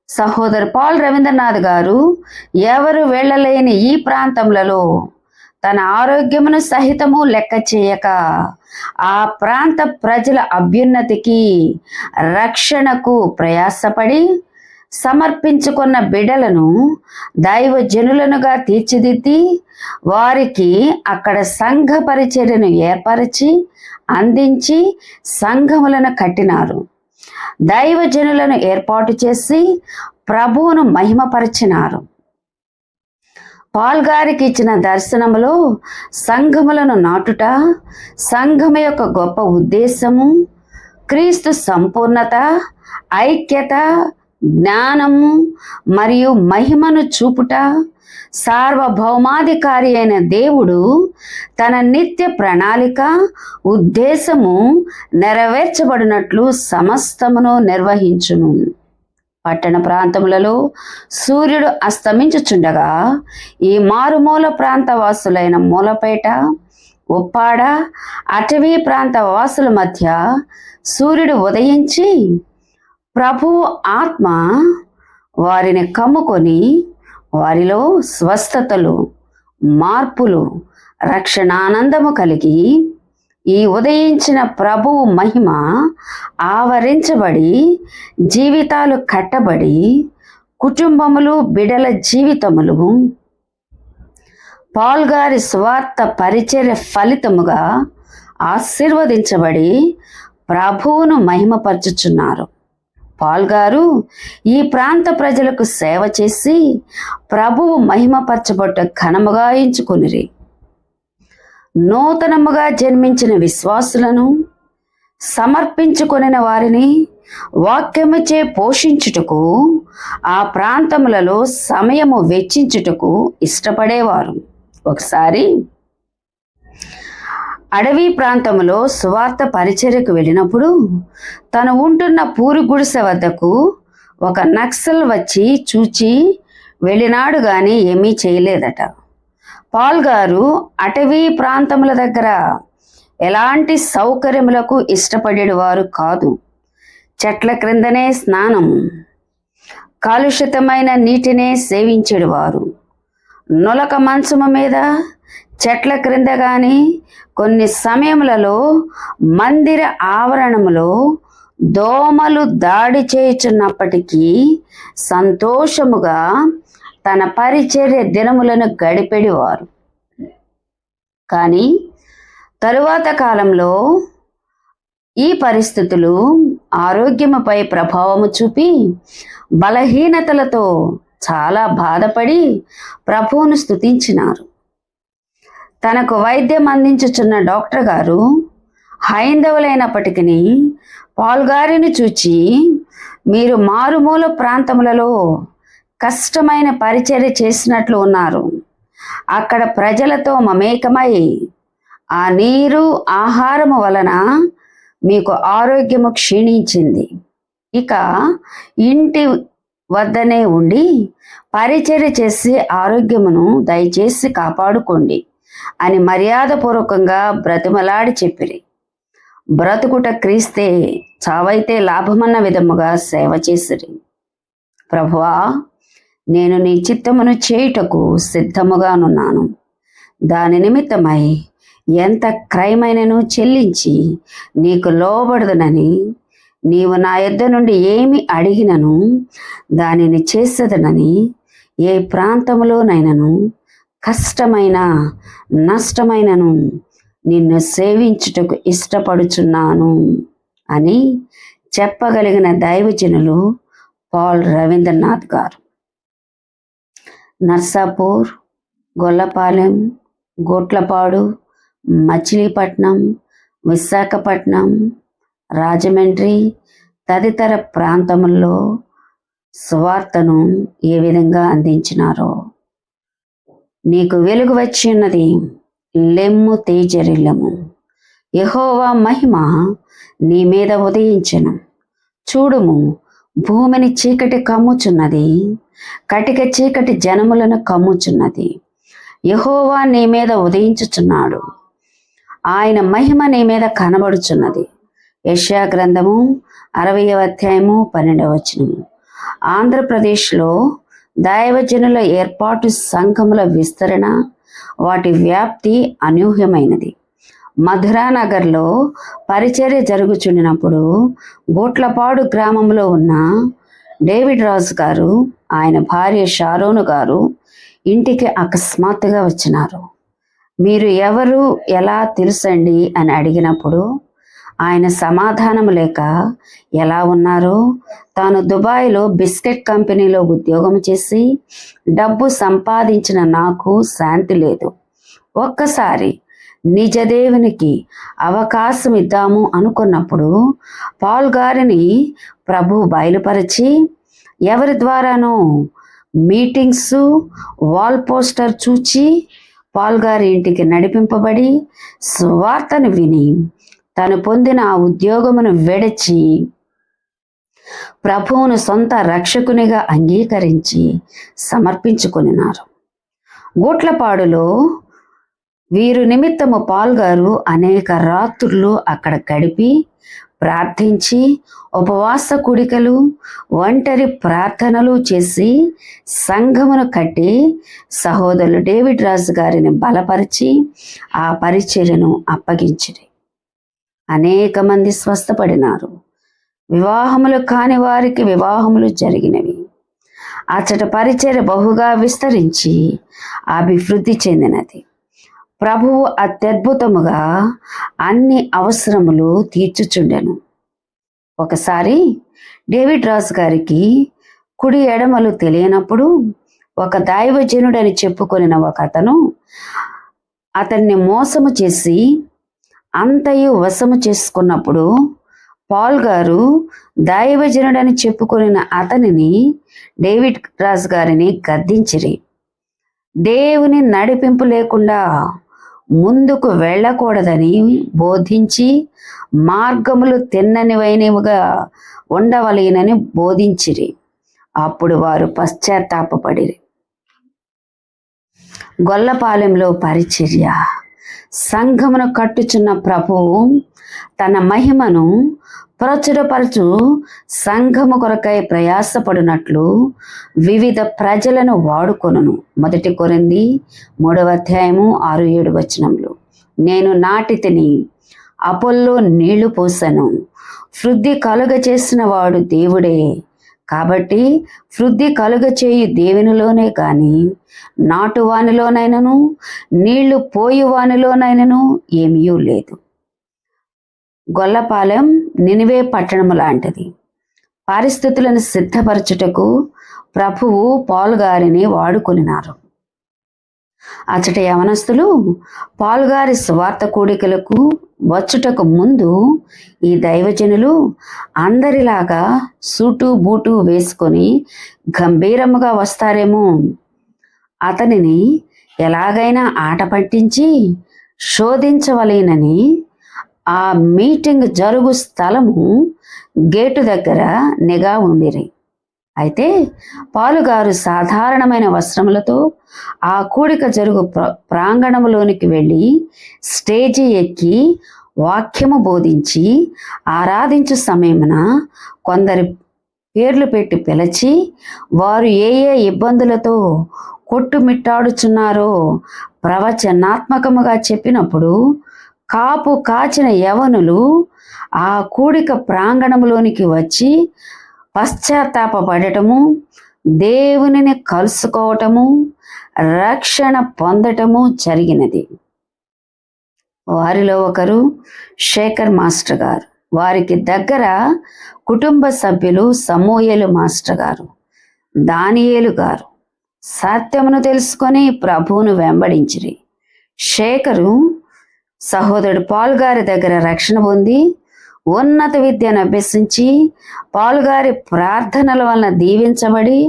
సహోదరు పాల్ రవీంద్రనాథ్ గారు ఎవరు వెళ్ళలేని ఈ ప్రాంతములలో తన ఆరోగ్యమును సహితము లెక్క చేయక ఆ ప్రాంత ప్రజల అభ్యున్నతికి, రక్షణకు ప్రయాసపడి సమర్పించుకున్న బిడ్డలను దైవజనులనుగా తీర్చిదిద్ది వారికి అక్కడ సంఘ పరిచర్యను ఏర్పరిచి అందించి సంఘములను కట్టినారు. దైవజనులను ఏర్పాటు చేసి ప్రభువును మహిమపరిచినారు. పాల్ గారికి ఇచ్చిన దర్శనములో సంఘములను నాటుట, సంఘము యొక్క గొప్ప ఉద్దేశము, క్రీస్తు సంపూర్ణత, ఐక్యత, జ్ఞానము మరియు మహిమను చూపుట, సార్వభౌమాధికారి అయిన దేవుడు తన నిత్య ప్రణాళిక, ఉద్దేశము నెరవేర్చబడినట్లు సమస్తమును నిర్వహించును. పట్టణ ప్రాంతములలో సూర్యుడు అస్తమించుచుండగా ఈ మారుమూల ప్రాంత వాసులైన మూలపేట, ఉప్పాడ, అటవీ ప్రాంత వాసుల మధ్య సూర్యుడు ఉదయించి ప్రభువు ఆత్మ వారిని కమ్ముకొని వారిలో స్వస్థతలు, మార్పులు, రక్షణానందము కలిగి ఈ ఉదయించిన ప్రభువు మహిమ ఆవరించబడి జీవితాలు కట్టబడి కుటుంబములు, బిడల జీవితములు పాల్ గారి స్వార్థ పరిచర్య ఫలితముగా ఆశీర్వదించబడి ప్రభువును మహిమపరచుచున్నారు. పాల్ గారు ఈ ప్రాంత ప్రజలకు సేవ చేసి ప్రభువు మహిమపరచబడ్డ ఘనముగా ఎంచుకొనిరి. నూతనముగా జన్మించిన విశ్వాసులను, సమర్పించుకొనిన వారిని వాక్యముచే పోషించుటకు ఆ ప్రాంతములలో సమయము వెచ్చించుటకు ఇష్టపడేవారు. ఒకసారి అడవి ప్రాంతంలో సువార్త పరిచర్యకు వెళ్ళినప్పుడు తను ఉంటున్న పూరి గుడిసె వద్దకు ఒక నక్సల్ వచ్చి చూచి వెళ్ళినాడు గాని ఏమీ చేయలేదట. పాల్ గారు అటవీ ప్రాంతముల దగ్గర ఎలాంటి సౌకర్యములకు ఇష్టపడేవారు కాదు. చెట్ల క్రిందనే స్నానం, కాలుషితమైన నీటినే సేవించేవారు. నులక మంచము మీద, చెట్ల క్రింద గాని, కొన్ని సమయములలో మందిర ఆవరణములో దోమలు దాడి చేయుచున్నప్పటికీ సంతోషముగా తన పరిచర్య దినములను గడిపెడివారు. కానీ తరువాత కాలంలో ఈ పరిస్థితులు ఆరోగ్యముపై ప్రభావము చూపి బలహీనతలతో చాలా బాధపడి ప్రభువును స్తుతించినారు. తనకు వైద్యం అందించుచున్న డాక్టర్ గారు హైందవులైనప్పటికీ పాల్ గారిని చూచి, మీరు మారుమూల ప్రాంతములలో కష్టమైన పరిచర్య చేసినట్లు ఉన్నారు. అక్కడ ప్రజలతో మమేకమై ఆ నీరు ఆహారము వలన మీకు ఆరోగ్యము క్షీణించింది. ఇక ఇంటి వద్దనే ఉండి పరిచర్య చేసి ఆరోగ్యమును దయచేసి కాపాడుకోండి అని మర్యాదపూర్వకంగా బ్రతిమలాడి చెప్పిరి. బ్రతుకుట క్రీస్తే, చావైతే లాభమన్న విధముగా సేవ చేసిరి. ప్రభువా, నేను నీ చిత్తమును చేయుటకు సిద్ధముగానున్నాను. దాని నిమిత్తమై ఎంత క్రయమైనను చెల్లించి నీకు లోబడదునని, నీవు నా యొద్ద నుండి ఏమి అడిగినను దానిని చేసేదనని, ఏ ప్రాంతములోనైనను కష్టమైన నష్టమైనను నిన్ను సేవించుటకు ఇష్టపడుచున్నాను అని చెప్పగలిగిన దైవజనులు పాల్ రవీంద్రనాథ్ గారు. నర్సాపూర్, గొల్లపాలెం, గోట్లపాడు, మచిలీపట్నం, విశాఖపట్నం, రాజమండ్రి తదితర ప్రాంతముల్లో సువార్తను ఏ విధంగా అందించినారో. నీకు వెలుగు వచ్చి ఉన్నది, లెమ్ము తేజరిల్లము, యెహోవా మహిమ నీ మీద ఉదయించెను. చూడుము, భూమిని చీకటి కమ్ముచున్నది, కటిక చీకటి జనములను కమ్ముచున్నది. యెహోవా నీ మీద ఉదయించుచున్నాడు, ఆయన మహిమ నీ మీద కనబడుచున్నది. యెషయా గ్రంథము 60వ అధ్యాయము 12వ వచనము. ఆంధ్రప్రదేశ్లో దైవజనుల ఏర్పాటు, సంఘముల విస్తరణ, వాటి వ్యాప్తి అనూహ్యమైనది. మధురానగర్లో పరిచర్య జరుగుచుండినప్పుడు గోట్లపాడు గ్రామంలో ఉన్న డేవిడ్ రాజు గారు, ఆయన భార్య షారోను గారు ఇంటికి అకస్మాత్తుగా వచ్చినారు. మీరు ఎవరు, ఎలా తెలుసండి అని అడిగినప్పుడు ఆయన సమాధానం లేక, ఎలా ఉన్నారో, తాను దుబాయ్లో బిస్కెట్ కంపెనీలో ఉద్యోగం చేసి డబ్బు సంపాదించిన నాకు శాంతి లేదు. ఒక్కసారి నిజదేవునికి అవకాశం ఇద్దాము అనుకున్నప్పుడు పాల్ గారిని ప్రభు బయలుపరిచి, ఎవరి ద్వారానో మీటింగ్స్ వాల్ పోస్టర్ చూచి పాల్ గారి ఇంటికి నడిపింపబడి సువార్తను విని తను పొందిన ఆ ఉద్యోగమును విడిచి ప్రభువును సొంత రక్షకునిగా అంగీకరించి సమర్పించుకొనినారు. గోట్లపాడులో వీరు నిమిత్తము పాల్ గారు అనేక రాత్రులు అక్కడ గడిపి ప్రార్థించి ఉపవాస కుడికలు, ఒంటరి ప్రార్థనలు చేసి సంఘమును కట్టి సహోదరులు డేవిడ్ రాజు గారిని బలపరిచి ఆ పరిచర్యను అప్పగించిరి. అనేక మంది స్వస్థపడినారు. వివాహములు కాని వారికి వివాహములు జరిగినవి. అచ్చట పరిచర్య బహుగా విస్తరించి అభివృద్ధి చెందినది. ప్రభువు అత్యద్భుతముగా అన్ని అవసరములు తీర్చుచుండెను. ఒకసారి డేవిడ్ రాజు గారికి కుడి ఎడమలు తెలియనప్పుడు ఒక దైవజనుడని చెప్పుకొనిన ఒక అతను అతన్ని మోసము చేసి అంతయు వశము చేసుకున్నప్పుడు పాల్ గారు దైవజనుడని చెప్పుకొనిన అతనిని, డేవిడ్ రాజు గారిని గద్దించిరి. దేవుని నడిపింపు లేకుండా ముందుకు వెళ్ళకూడదని బోధించి, మార్గములు తిన్ననివైనవిగా ఉండవలెనని బోధించిరి. అప్పుడు వారు పశ్చాత్తాపపడిరి. గొల్లపాలెంలో పరిచర్య సంఘమును కట్టుచున్న ప్రభువు తన మహిమను ప్రచురపరచు సంఘము కొరకై ప్రయాసపడినట్లు వివిధ ప్రజలను వాడుకొనును. 1 కొరింథీ 3:6-7 నేను నాటితిని, అపొల్లో నీళ్లు పోసెను, వృద్ధి కలుగ చేసిన వాడు దేవుడే. కాబట్టి వృద్ధి కలుగ చేయు దేవునిలోనే కానీ నాటువానిలోనైనను నీళ్లు పోయువానిలోనైనను ఏమీ లేదు. గొల్లపాలెం నినివే పట్టణము లాంటిది. పరిస్థితులను సిద్ధపరచుటకు ప్రభువు పౌలు గారిని వాడుకొనినారు. అచ్చట యవనస్తులు పౌలు గారి సువార్త కూడికలకు వచ్చుటకు ముందు ఈ దైవజనులు అందరిలాగా సూటు బూటు వేసుకొని గంభీరముగా వస్తారేమో. అతనిని ఎలాగైనా ఆట పట్టించి శోధించవలేనని ఆ మీటింగ్ జరుగు స్థలము గేటు దగ్గర నిఘా ఉండిరి. అయితే పౌలు గారు సాధారణమైన వస్త్రములతో ఆ కూడిక జరుగు ప్రాంగణములోనికి వెళ్ళి స్టేజి ఎక్కి వాక్యము బోధించి ఆరాధించు సమయమున కొందరి పేర్లు పెట్టి పిలిచి వారు ఏ ఏ ఇబ్బందులతో కొట్టుమిట్టాడుచున్నారో ప్రవచనాత్మకముగా చెప్పినప్పుడు కాపు కాచిన యవనులు ఆ కూడిక ప్రాంగణంలోనికి వచ్చి పశ్చాత్తాపడటము, దేవునిని కలుసుకోవటము, రక్షణ పొందటము జరిగినది. వారిలో ఒకరు శేఖర్ మాస్టర్ గారు. వారికి దగ్గర కుటుంబ సభ్యులు సమూయేలు మాస్టర్ గారు, దానియేలు గారు సత్యమును తెలుసుకొని ప్రభువును వెంబడించిరి. శేఖరు సహోదరుడు పౌలు గారి దగ్గర రక్షణ పొంది ఉన్నత విద్యను అభ్యసించి పౌలు గారి ప్రార్థనల వలన దీవించబడి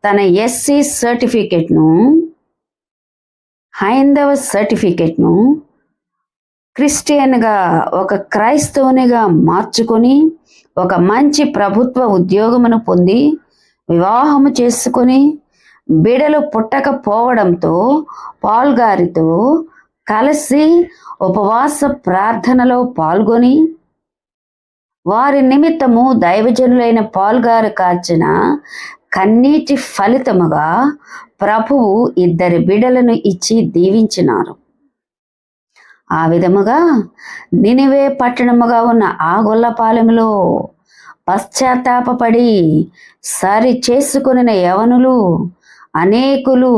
తన ఎస్సీ సర్టిఫికెట్ను, హైందవ సర్టిఫికెట్ను క్రిస్టియన్గా ఒక క్రైస్తవునిగా మార్చుకొని ఒక మంచి ప్రభుత్వ ఉద్యోగమును పొంది వివాహము చేసుకొని బిడలు పుట్టకపోవడంతో పౌలు గారితో కలిసి ఉపవాస ప్రార్థనలో పాల్గొని వారి నిమిత్తము దైవజనులైన పౌలు గారు కార్చిన కన్నీటి ఫలితముగా ప్రభువు 2 బిడ్డలను ఇచ్చి దీవించినారు. ఆ విధముగా నినివే పట్టణముగా ఉన్న ఆ గొల్లపాలెములో పశ్చాత్తాపపడి సరి చేసుకొనిన యవనులు అనేకులు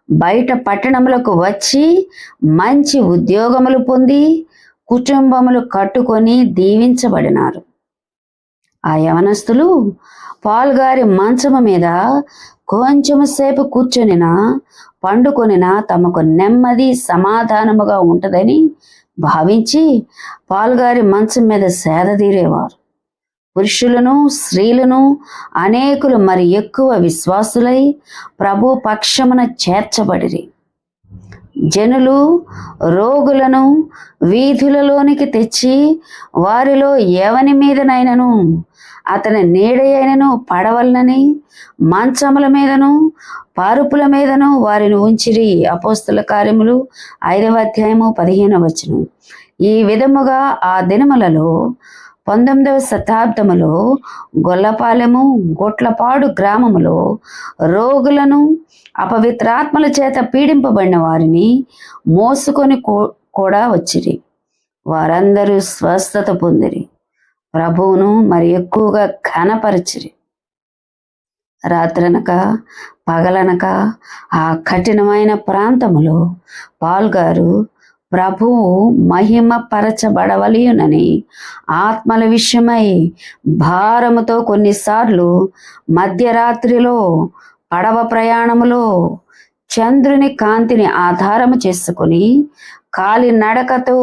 బయట పట్టణములకు వచ్చి మంచి ఉద్యోగములు పొంది కుటుంబములు కట్టుకొని దీవించబడినారు. ఆ యవనస్తులు పౌలు గారి మంచము మీద కొంచెము సేపు కూర్చొనినా పండుకొనినా తమకు నెమ్మది సమాధానముగా ఉంటుందని భావించి పౌలు గారి మంచం మీద సేదతీరేవారు. పురుషులను స్త్రీలను అనేకులు మరి ఎక్కువ విశ్వాసులై ప్రభు పక్షమున చేర్చబడిరి. జనులు రోగులను వీధులలోనికి తెచ్చి వారిలో ఎవని మీదనైనను అతని నీడయైనను పడవలనని మంచముల మీదను పరుపుల మీదను వారిని ఉంచిరి. అపోస్తుల కార్యములు 5:15. ఈ విధముగా ఆ దినములలో 19వ శతాబ్దములో గొల్లపాలెము గొట్లపాడు గ్రామములో రోగులను అపవిత్రాత్మల చేత పీడింపబడిన వారిని మోసుకొని కూడా వచ్చిరి. వారందరూ స్వస్థత పొందిరి, ప్రభువును మరి ఎక్కువగా ఘనపరిచిరి. రాత్రనక పగలనక ఆ కఠినమైన ప్రాంతములో పౌలు గారు ప్రభువు మహిమ పరచబడవలయునని ఆత్మల విషయమై భారముతో కొన్నిసార్లు మధ్యరాత్రిలో పడవ ప్రయాణములో చంద్రుని కాంతిని ఆధారము చేసుకుని కాలి నడకతో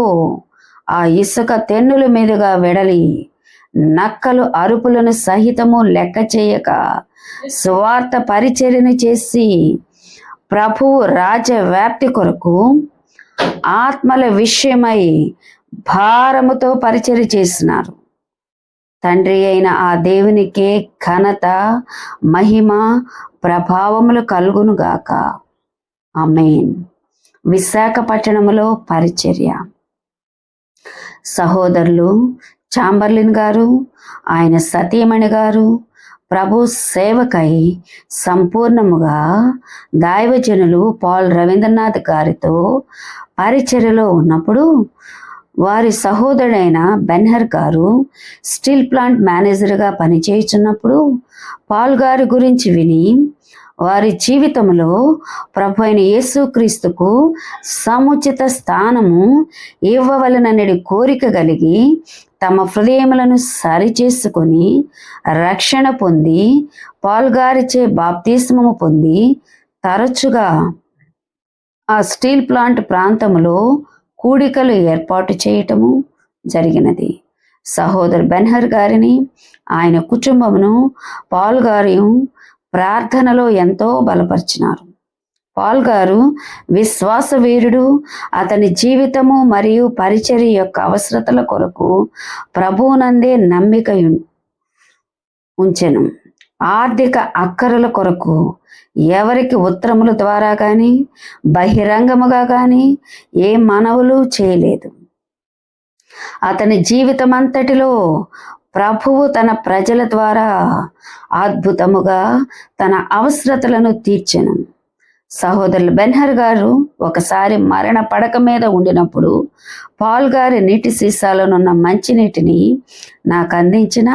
ఆ ఇసుక తెన్నుల మీదుగా వెడలి నక్కలు అరుపులను సహితము లెక్క చేయక సువార్త పరిచర్యను చేసి ప్రభువు రాజ్య వ్యాప్తి కొరకు ఆత్మల విషయమై భారముతో పరిచర్య చేసినారు. తండ్రి అయిన ఆ దేవునికే ఘనత, మహిమ, ప్రభావములు కలుగునుగాక. ఆమేన్. విశాఖపట్నంలో పరిచర్య. సహోదరులు చాంబర్లిన్ గారు, ఆయన సతీమణి గారు ప్రభు సేవకై సంపూర్ణముగా దైవజనులు పాల్ రవీంద్రనాథ్ గారితో పరిచర్యలో ఉన్నప్పుడు వారి సహోదరుడైన బెన్హర్ గారు స్టీల్ ప్లాంట్ మేనేజర్గా పనిచేయుచున్నప్పుడు పాల్ గారి గురించి విని వారి జీవితంలో ప్రభు అయిన యేసుక్రీస్తుకు సముచిత స్థానము ఇవ్వవలననే కోరిక కలిగి తమ హృదయములను సరిచేసుకొని రక్షణ పొంది పాల్ గారిచే బాప్తిస్మము పొంది తరచుగా ఆ స్టీల్ ప్లాంట్ ప్రాంతంలో కూడికలు ఏర్పాటు చేయటము జరిగినది. సహోదరు బెన్హర్ గారిని, ఆయన కుటుంబమును పాల్ గారు ప్రార్థనలో ఎంతో బలపరిచినారు. పాల్ గారు విశ్వాస వీరుడు. అతని జీవితము మరియు పరిచర్య యొక్క అవసరతల కొరకు ప్రభువునందే నమ్మిక ఉంచెను. ఆర్థిక అక్కరల కొరకు ఎవరికి ఉత్తరముల ద్వారా కానీ బహిరంగముగా కానీ ఏ మనవులు చేయలేదు. అతని జీవితం అంతటిలో ప్రభువు తన ప్రజల ద్వారా అద్భుతముగా తన అవసరతలను తీర్చెను. సహోదరులు బెన్హర్ గారు ఒకసారి మరణ పడక మీద ఉండినప్పుడు పాల్ గారి నీటి సీసాలోనున్న మంచినీటిని నాకు అందించిన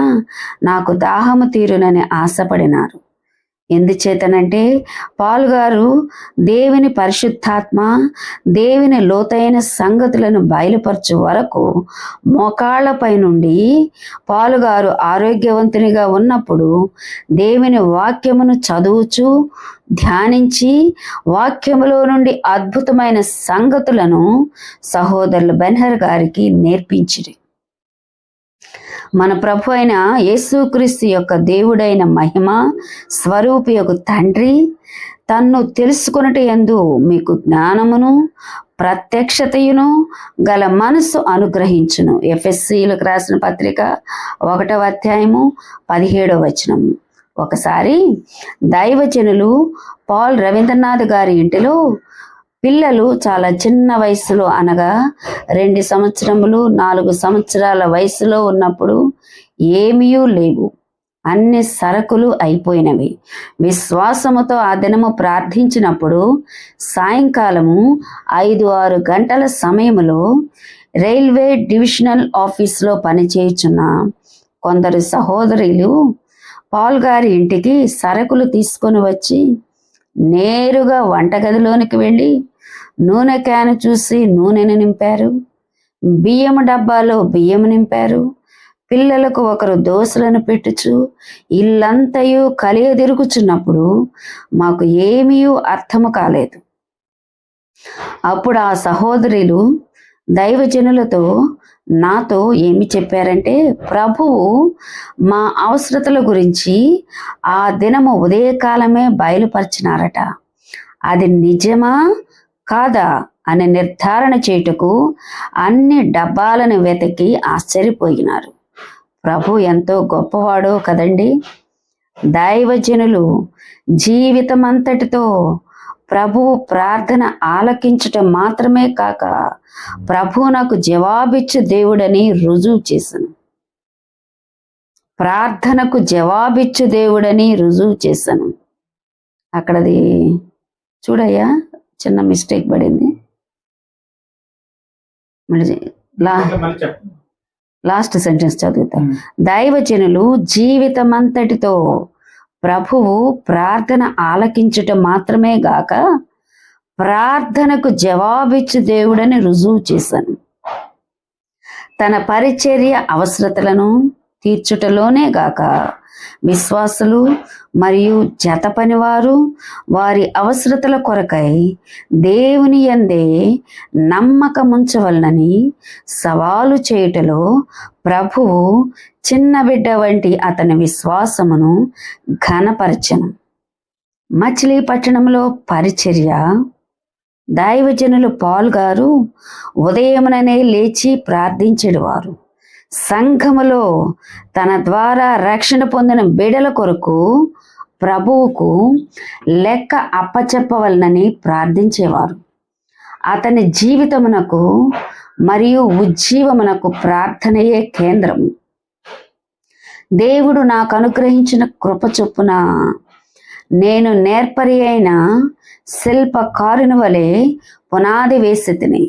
నాకు దాహము తీరునని ఆశపడినారు. ఎందుచేతనంటే పాల్ గారు దేవుని పరిశుద్ధాత్మ దేవుని లోతైన సంగతులను బయలుపరచు వరకు మోకాళ్లపై నుండి పాల్ గారు ఆరోగ్యవంతునిగా ఉన్నప్పుడు దేవుని వాక్యమును చదువుచు ధ్యానించి వాక్యములో నుండి అద్భుతమైన సంగతులను సహోదరులు బెన్హర్ గారికి నేర్పించిరి. మన ప్రభు అయిన యేసుక్రీస్తు యొక్క దేవుడైన మహిమ స్వరూపి యొక్క తండ్రి తన్ను తెలుసుకొనుట యందు మీకు జ్ఞానమును ప్రత్యక్షతయును గల మనస్సు అనుగ్రహించును. ఎఫెసీలకు రాసిన పత్రిక 1వ అధ్యాయము 17వ వచనం. ఒకసారి దైవజనులు పాల్ రవీంద్రనాథ్ గారి ఇంటిలో పిల్లలు చాలా చిన్న వయసులో అనగా 2 సంవత్సరములు 4 సంవత్సరాల వయసులో ఉన్నప్పుడు ఏమీ లేవు, అన్ని సరుకులు అయిపోయినవి. విశ్వాసముతో ఆ దినము ప్రార్థించినప్పుడు సాయంకాలము 5-6 గంటల సమయంలో రైల్వే డివిజనల్ ఆఫీస్లో పనిచేయుచున్న కొందరు సహోదరులు పాల్ గారి ఇంటికి సరుకులు తీసుకొని వచ్చి నేరుగా వంటగదిలోనికి వెళ్ళి నూనె క్యాను చూసి నూనెను నింపారు, బియ్యము డబ్బాలో బియ్యము నింపారు. పిల్లలకు ఒకరు దోశలను పెట్టుచు ఇల్లంతయు కలియదిరుగుచున్నప్పుడు మాకు ఏమీ అర్థము కాలేదు. అప్పుడు ఆ సహోదరులు దైవజనులతో నాతో ఏమి చెప్పారంటే, ప్రభువు మా అవసరతల గురించి ఆ దినము ఉదయకాలమే బయలుపరిచినారట. అది నిజమా కాదా అని నిర్ధారణ చేయుటకు అన్ని డబ్బాలను వెతికి ఆశ్చర్యపోయినారు. ప్రభు ఎంతో గొప్పవాడో కదండి. దైవజనులు జీవితం అంతటితో ప్రభువు ప్రార్థన ఆలకించటం మాత్రమే కాక ప్రభు నాకు జవాబిచ్చు దేవుడని రుజువు చేశాను. ప్రార్థనకు జవాబిచ్చు దేవుడని రుజువు చేశాను. అక్కడది చూడయ్యా, చిన్న మిస్టేక్ పడింది. లాస్ట్ సెంటెన్స్ చదువుతా. దైవజనులు జీవితం అంతటితో ప్రభువు ప్రార్థన ఆలకించటం మాత్రమే గాక ప్రార్థనకు జవాబిచ్చు దేవుడని రుజువు చేశాను. తన పరిచర్య అవసరతలను తీర్చుటలోనే గాక విశ్వాసులు మరియు జత పనివారు వారి అవసరతల కొరకై దేవుని యందే నమ్మకముంచవలనని సవాలు చేయుటలో ప్రభువు చిన్న బిడ్డ వంటి అతని విశ్వాసమును ఘనపరచెను. మచిలీపట్నంలో పరిచర్య. దైవజనులు పాల్ గారు ఉదయముననే లేచి ప్రార్థించేవారు. సంఘములో తన ద్వారా రక్షణ పొందిన బిడల కొరకు ప్రభువుకు లెక్క అప్పచెప్పవలనని ప్రార్థించేవారు. అతని జీవితమునకు మరియు ఉజ్జీవమునకు ప్రార్థనయే కేంద్రము. దేవుడు నాకు అనుగ్రహించిన కృప చొప్పున నేను నేర్పరి అయిన శిల్పకారుని వలె పునాది వేసి తిని,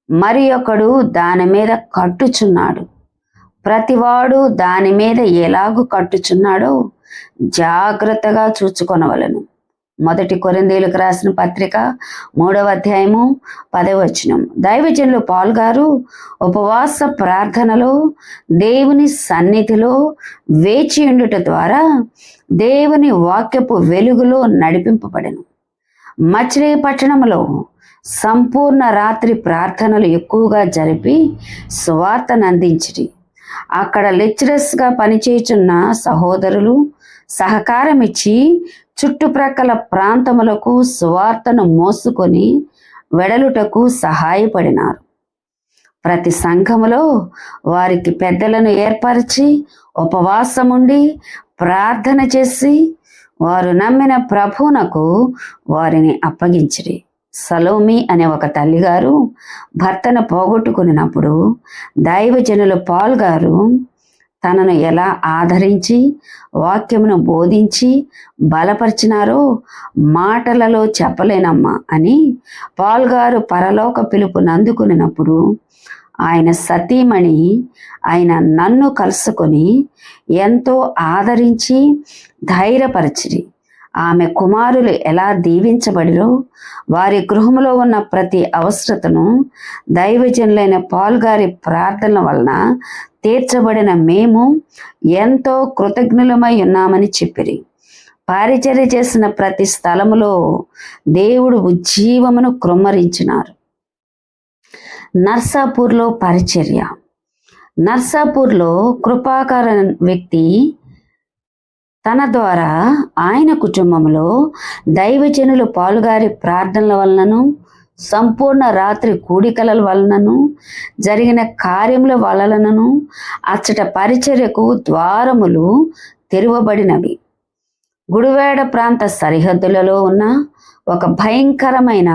మరి ఒకడు దాని మీద కట్టుచున్నాడు. ప్రతివాడు దాని మీద ఎలాగూ కట్టుచున్నాడో జాగ్రత్తగా చూచుకొనవలను. 1 కొరింథీయులకు రాసిన పత్రిక 3వ అధ్యాయము 10వ వచనం. దైవజనులు పౌలు గారు ఉపవాస ప్రార్థనలో దేవుని సన్నిధిలో వేచి ఉండుట ద్వారా దేవుని వాక్యపు వెలుగులో నడిపింపబడెను. మచిలీపట్నంలో సంపూర్ణ రాత్రి ప్రార్థనలు ఎక్కువగా జరిపి సువార్తను అందించిరి. అక్కడ లెక్చరర్స్గా పనిచేయుచున్న సహోదరులు సహకారం ఇచ్చి చుట్టుప్రక్కల ప్రాంతములకు సువార్తను మోసుకొని వెడలుటకు సహాయపడినారు. ప్రతి సంఘములో వారికి పెద్దలను ఏర్పరిచి ఉపవాసముండి ప్రార్థన చేసి వారు నమ్మిన ప్రభువునకు వారిని అప్పగించిరి. సలోమి అనే ఒక తల్లిగారు భర్తను పోగొట్టుకున్నప్పుడు దైవజనులు పౌలు గారు తనను ఎలా ఆదరించి వాక్యమును బోధించి బలపరిచినారో మాటలలో చెప్పలేనమ్మా అని పౌలు గారు పరలోక పిలుపును అందుకున్నప్పుడు ఆయన సతీమణి ఆయన నన్ను కలుసుకొని ఎంతో ఆదరించి ధైర్యపరిచిరి. ఆమె కుమారులు ఎలా దీవించబడిరో వారి గృహంలో ఉన్న ప్రతి అవసరతను దైవజనులైన పౌలు గారి ప్రార్థనల వలన తీర్చబడిన మేము ఎంతో కృతజ్ఞులమై ఉన్నామని చెప్పిరి. పరిచర్య చేసిన ప్రతి స్థలములో దేవుడు ఉజ్జీవమును కృమ్మరించినారు. నర్సాపూర్లో పరిచర్య. నర్సాపూర్లో కృపాకర వ్యక్తి తన ద్వారా ఆయన కుటుంబంలో దైవజనులు పౌలు గారి ప్రార్థనల వలనను సంపూర్ణ రాత్రి కూడికల వలనను జరిగిన కార్యముల వలనను అచ్చట పరిచర్యకు ద్వారములు తెరవబడినవి. గుడివాడ ప్రాంత సరిహద్దులలో ఉన్న ఒక భయంకరమైన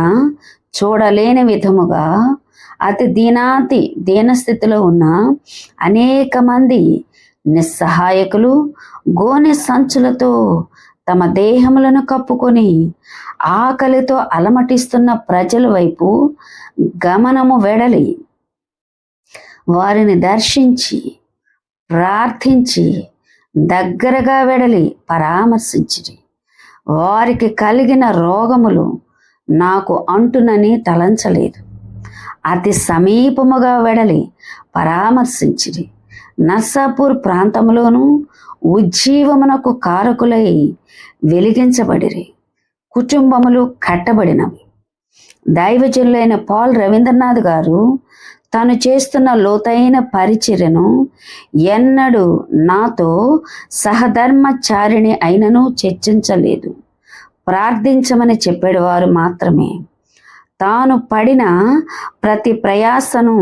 చూడలేని విధముగా అతి దీనస్థితిలో ఉన్న అనేక మంది నిస్సహాయకులు గోనె సంచులతో తమ దేహములను కప్పుకొని ఆకలితో అలమటిస్తున్న ప్రజల వైపు గమనము వెడలి వారిని దర్శించి ప్రార్థించి దగ్గరగా వెడలి పరామర్శించిరి. వారికి కలిగిన రోగములు నాకు అంటునని తలంచలేదు. అతి సమీపముగా వెడలి పరామర్శించిరి. నర్సాపూర్ ప్రాంతంలోనూ ఉజ్జీవమునకు కారకులై వెలిగించబడిరి. కుటుంబములు కట్టబడినవి. దైవజనులైన పాల్ రవీంద్రనాథ్ గారు తాను చేస్తున్న లోతైన పరిచర్యను ఎన్నడూ నాతో సహధర్మచారిణి అయినను చర్చించలేదు. ప్రార్థించమని చెప్పేవారు మాత్రమే. తాను పడిన ప్రతి ప్రయాసను,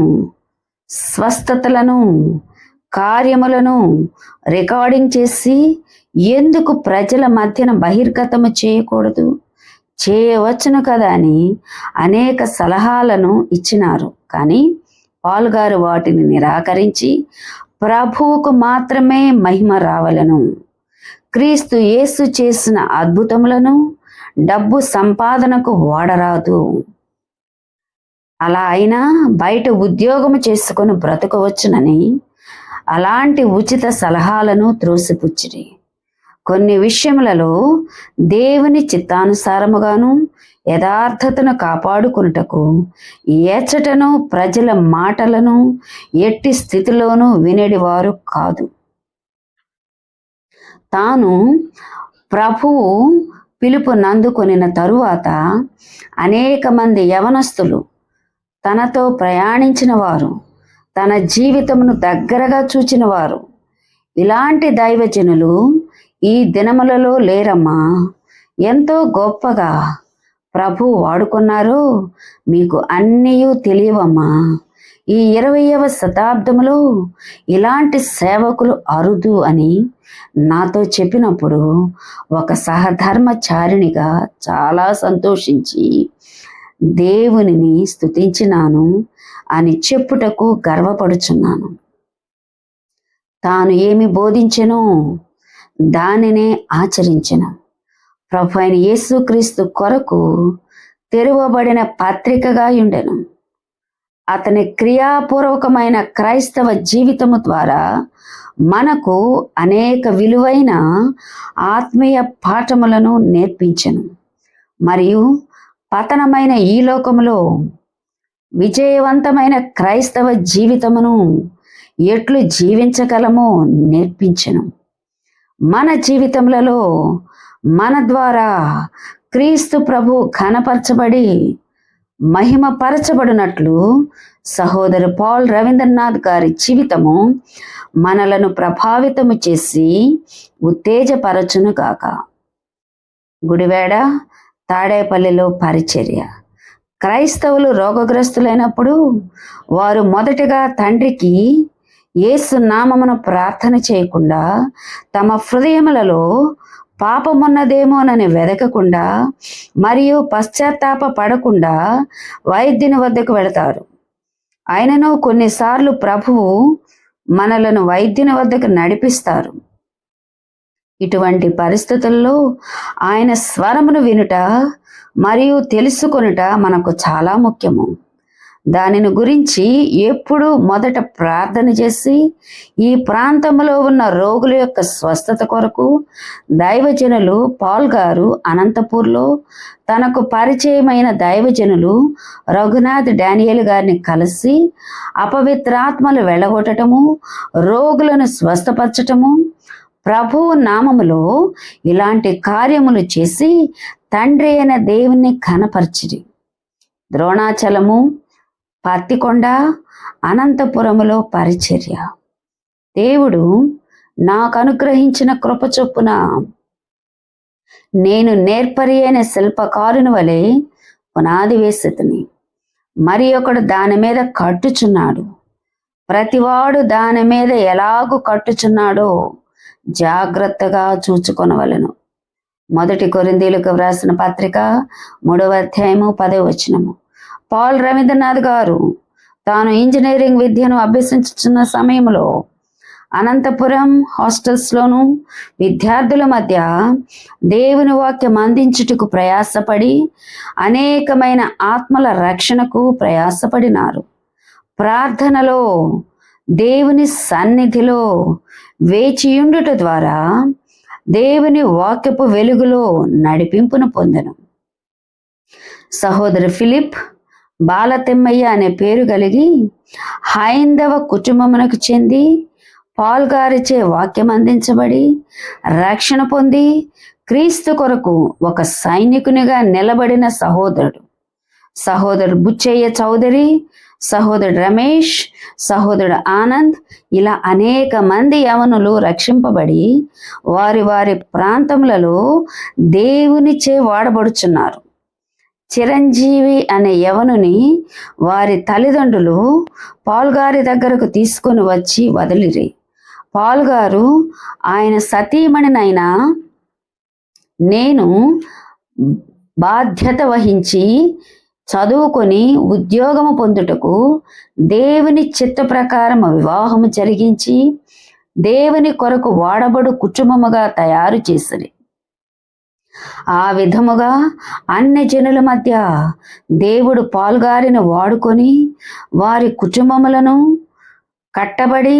స్వస్థతలను, కార్యములను రికార్డింగ్ చేసి ఎందుకు ప్రజల మధ్యన బహిర్గతము చేయకూడదు, చేయవచ్చును కదా అని అనేక సలహాలను ఇచ్చినారు. కానీ పౌలు గారు వాటిని నిరాకరించి ప్రభువుకు మాత్రమే మహిమ రావలను, క్రీస్తు యేసు చేసిన అద్భుతములను డబ్బు సంపాదనకు వాడరాదు, అలా అయినా బయట ఉద్యోగము చేసుకొని బ్రతకవచ్చునని అలాంటి ఉచిత సలహాలను త్రోసిపుచ్చిరి. కొన్ని విషయములలో దేవుని చిత్తానుసారముగాను యథార్థతను కాపాడుకున్నటకు ఎచ్చటను ప్రజల మాటలను ఎట్టి స్థితిలోనూ వినేడివారు కాదు. తాను ప్రభువు పిలుపు నందుకొనిన తరువాత అనేక మంది యవనస్తులు తనతో ప్రయాణించిన వారు, తన జీవితమును దగ్గరగా చూచిన వారు, ఇలాంటి దైవజనులు ఈ దినములలో లేరమ్మా. ఎంతో గొప్పగా ప్రభు వాడుకున్నారో మీకు అన్నీయూ తెలియవమ్మా. ఈ 20వ శతాబ్దంలో ఇలాంటి సేవకులు అరుదు అని నాతో చెప్పినప్పుడు ఒక సహధర్మచారిణిగా చాలా సంతోషించి దేవునిని స్తుతించినాను అని చెప్పుటకు గర్వపడుచున్నాను. తాను ఏమి బోధించెనో దానినే ఆచరించెను. ప్రభు అయిన యేసుక్రీస్తు కొరకు తెరవబడిన పత్రికగా ఉండెను. అతని క్రియాపూర్వకమైన క్రైస్తవ జీవితము ద్వారా మనకు అనేక విలువైన ఆత్మీయ పాఠములను నేర్పించెను. మరియు పతనమైన ఈ లోకములో విజయవంతమైన క్రైస్తవ జీవితమును ఎట్లు జీవించగలమో నేర్పించెను. మన జీవితములలో మన ద్వారా క్రీస్తు ప్రభు ఘనపరచబడి మహిమపరచబడినట్లు సహోదరు పాల్ రవీంద్రనాథ్ గారి జీవితము మనలను ప్రభావితము చేసి ఉత్తేజపరచును గాక. గుడివాడ తాడేపల్లిలో పరిచర్య. క్రైస్తవులు రోగగ్రస్తులైనప్పుడు వారు మొదటగా తండ్రికి యేసు నామమును ప్రార్థన చేయకుండా, తమ హృదయములలో పాపమున్నదేమోనని వెదకకుండా మరియు పశ్చాత్తాప పడకుండా వైద్యుని వద్దకు వెళతారు. ఆయనను కొన్నిసార్లు ప్రభువు మనలను వైద్యుని వద్దకు నడిపిస్తారు. ఇటువంటి పరిస్థితుల్లో ఆయన స్వరమును వినుట మరియు తెలుసుకొనుట మనకు చాలా ముఖ్యము. దానిని గురించి ఎప్పుడు మొదట ప్రార్థన చేసి ఈ ప్రాంతంలో ఉన్న రోగుల యొక్క స్వస్థత కొరకు దైవజనులు పాల్ గారు అనంతపూర్లో తనకు పరిచయమైన దైవజనులు రఘునాథ్ డానియల్ గారిని కలిసి అపవిత్రాత్మలు వెళ్ళగొట్టటము, రోగులను స్వస్థపరచటము, ప్రభువు నామములో ఇలాంటి కార్యములు చేసి తండ్రి అయిన దేవుని ఘనపరచిరి. ద్రోణాచలము, పత్తికొండ, అనంతపురములో పరిచర్య. దేవుడు నాకు అనుగ్రహించిన కృప చొప్పున నేను నేర్పరి అయిన శిల్పకారుని వలె పునాది వేసితిని, మరి ఒకడు దాని మీద కట్టుచున్నాడు. ప్రతివాడు దాని మీద ఎలాగూ కట్టుచున్నాడో జాగ్రత్తగా చూచుకొనవలెను. 1 కొరింథీయులకు వ్రాసిన పత్రిక 3వ అధ్యాయము 10వ వచనము. పాల్ రవీంద్రనాథ్ గారు తాను ఇంజనీరింగ్ విద్యను అభ్యసించుతున్న సమయంలో అనంతపురం హాస్టల్స్లోను విద్యార్థుల మధ్య దేవుని వాక్యం అందించుటకు ప్రయాసపడి అనేకమైన ఆత్మల రక్షణకు ప్రయాసపడినారు. ప్రార్థనలో, దేవుని సన్నిధిలో వేచియుండుట ద్వారా దేవుని వాక్యపు వెలుగులో నడిపింపును పొందెను. సహోదరు ఫిలిప్ బాలతిమ్మయ్య అనే పేరు కలిగి హైందవ కుటుంబమునకు చెంది పాల్ గారిచే వాక్యం అందించబడి రక్షణ పొంది క్రీస్తు కొరకు ఒక సైనికునిగా నిలబడిన సహోదరుడు బుచ్చయ్య చౌదరి, సహోదరుడు రమేష్, సహోదరుడు ఆనంద్, ఇలా అనేక మంది యవనులు రక్షింపబడి వారి వారి ప్రాంతములలో దేవునిచే వాడబడుచున్నారు. చిరంజీవి అనే యవనుని వారి తల్లిదండ్రులు పాల్ గారి దగ్గరకు తీసుకొని వచ్చి వదిలిరి. పాల్ గారు ఆయన సతీమణినైనా నేను బాధ్యత వహించి చదువుకొని ఉద్యోగము పొందుటకు దేవుని చిత్త ప్రకారం వివాహము జరిగించి దేవుని కొరకు వాడబడు కుటుంబముగా తయారు చేసిరి. ఆ విధముగా అన్ని జనుల మధ్య దేవుడు పాల్ గారిని వాడుకొని వారి కుటుంబములను కట్టబడి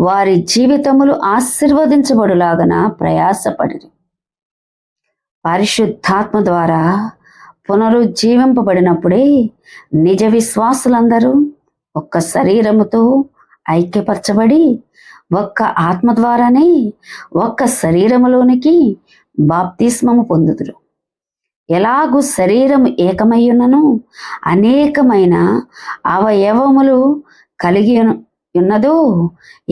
వారి జీవితములు ఆశీర్వదించబడులాగన ప్రయాసపడిరి. పరిశుద్ధాత్మ ద్వారా పునరుజ్జీవింపబడినప్పుడే నిజ విశ్వాసులందరూ ఒక్క శరీరముతో ఐక్యపరచబడి ఒక్క ఆత్మ ద్వారానే ఒక్క శరీరములోనికి బాప్తిస్మము పొందుదురు. ఎలాగూ శరీరము ఏకమయ్యున్నను అనేకమైన అవయవములు కలిగి ఉన్నదో,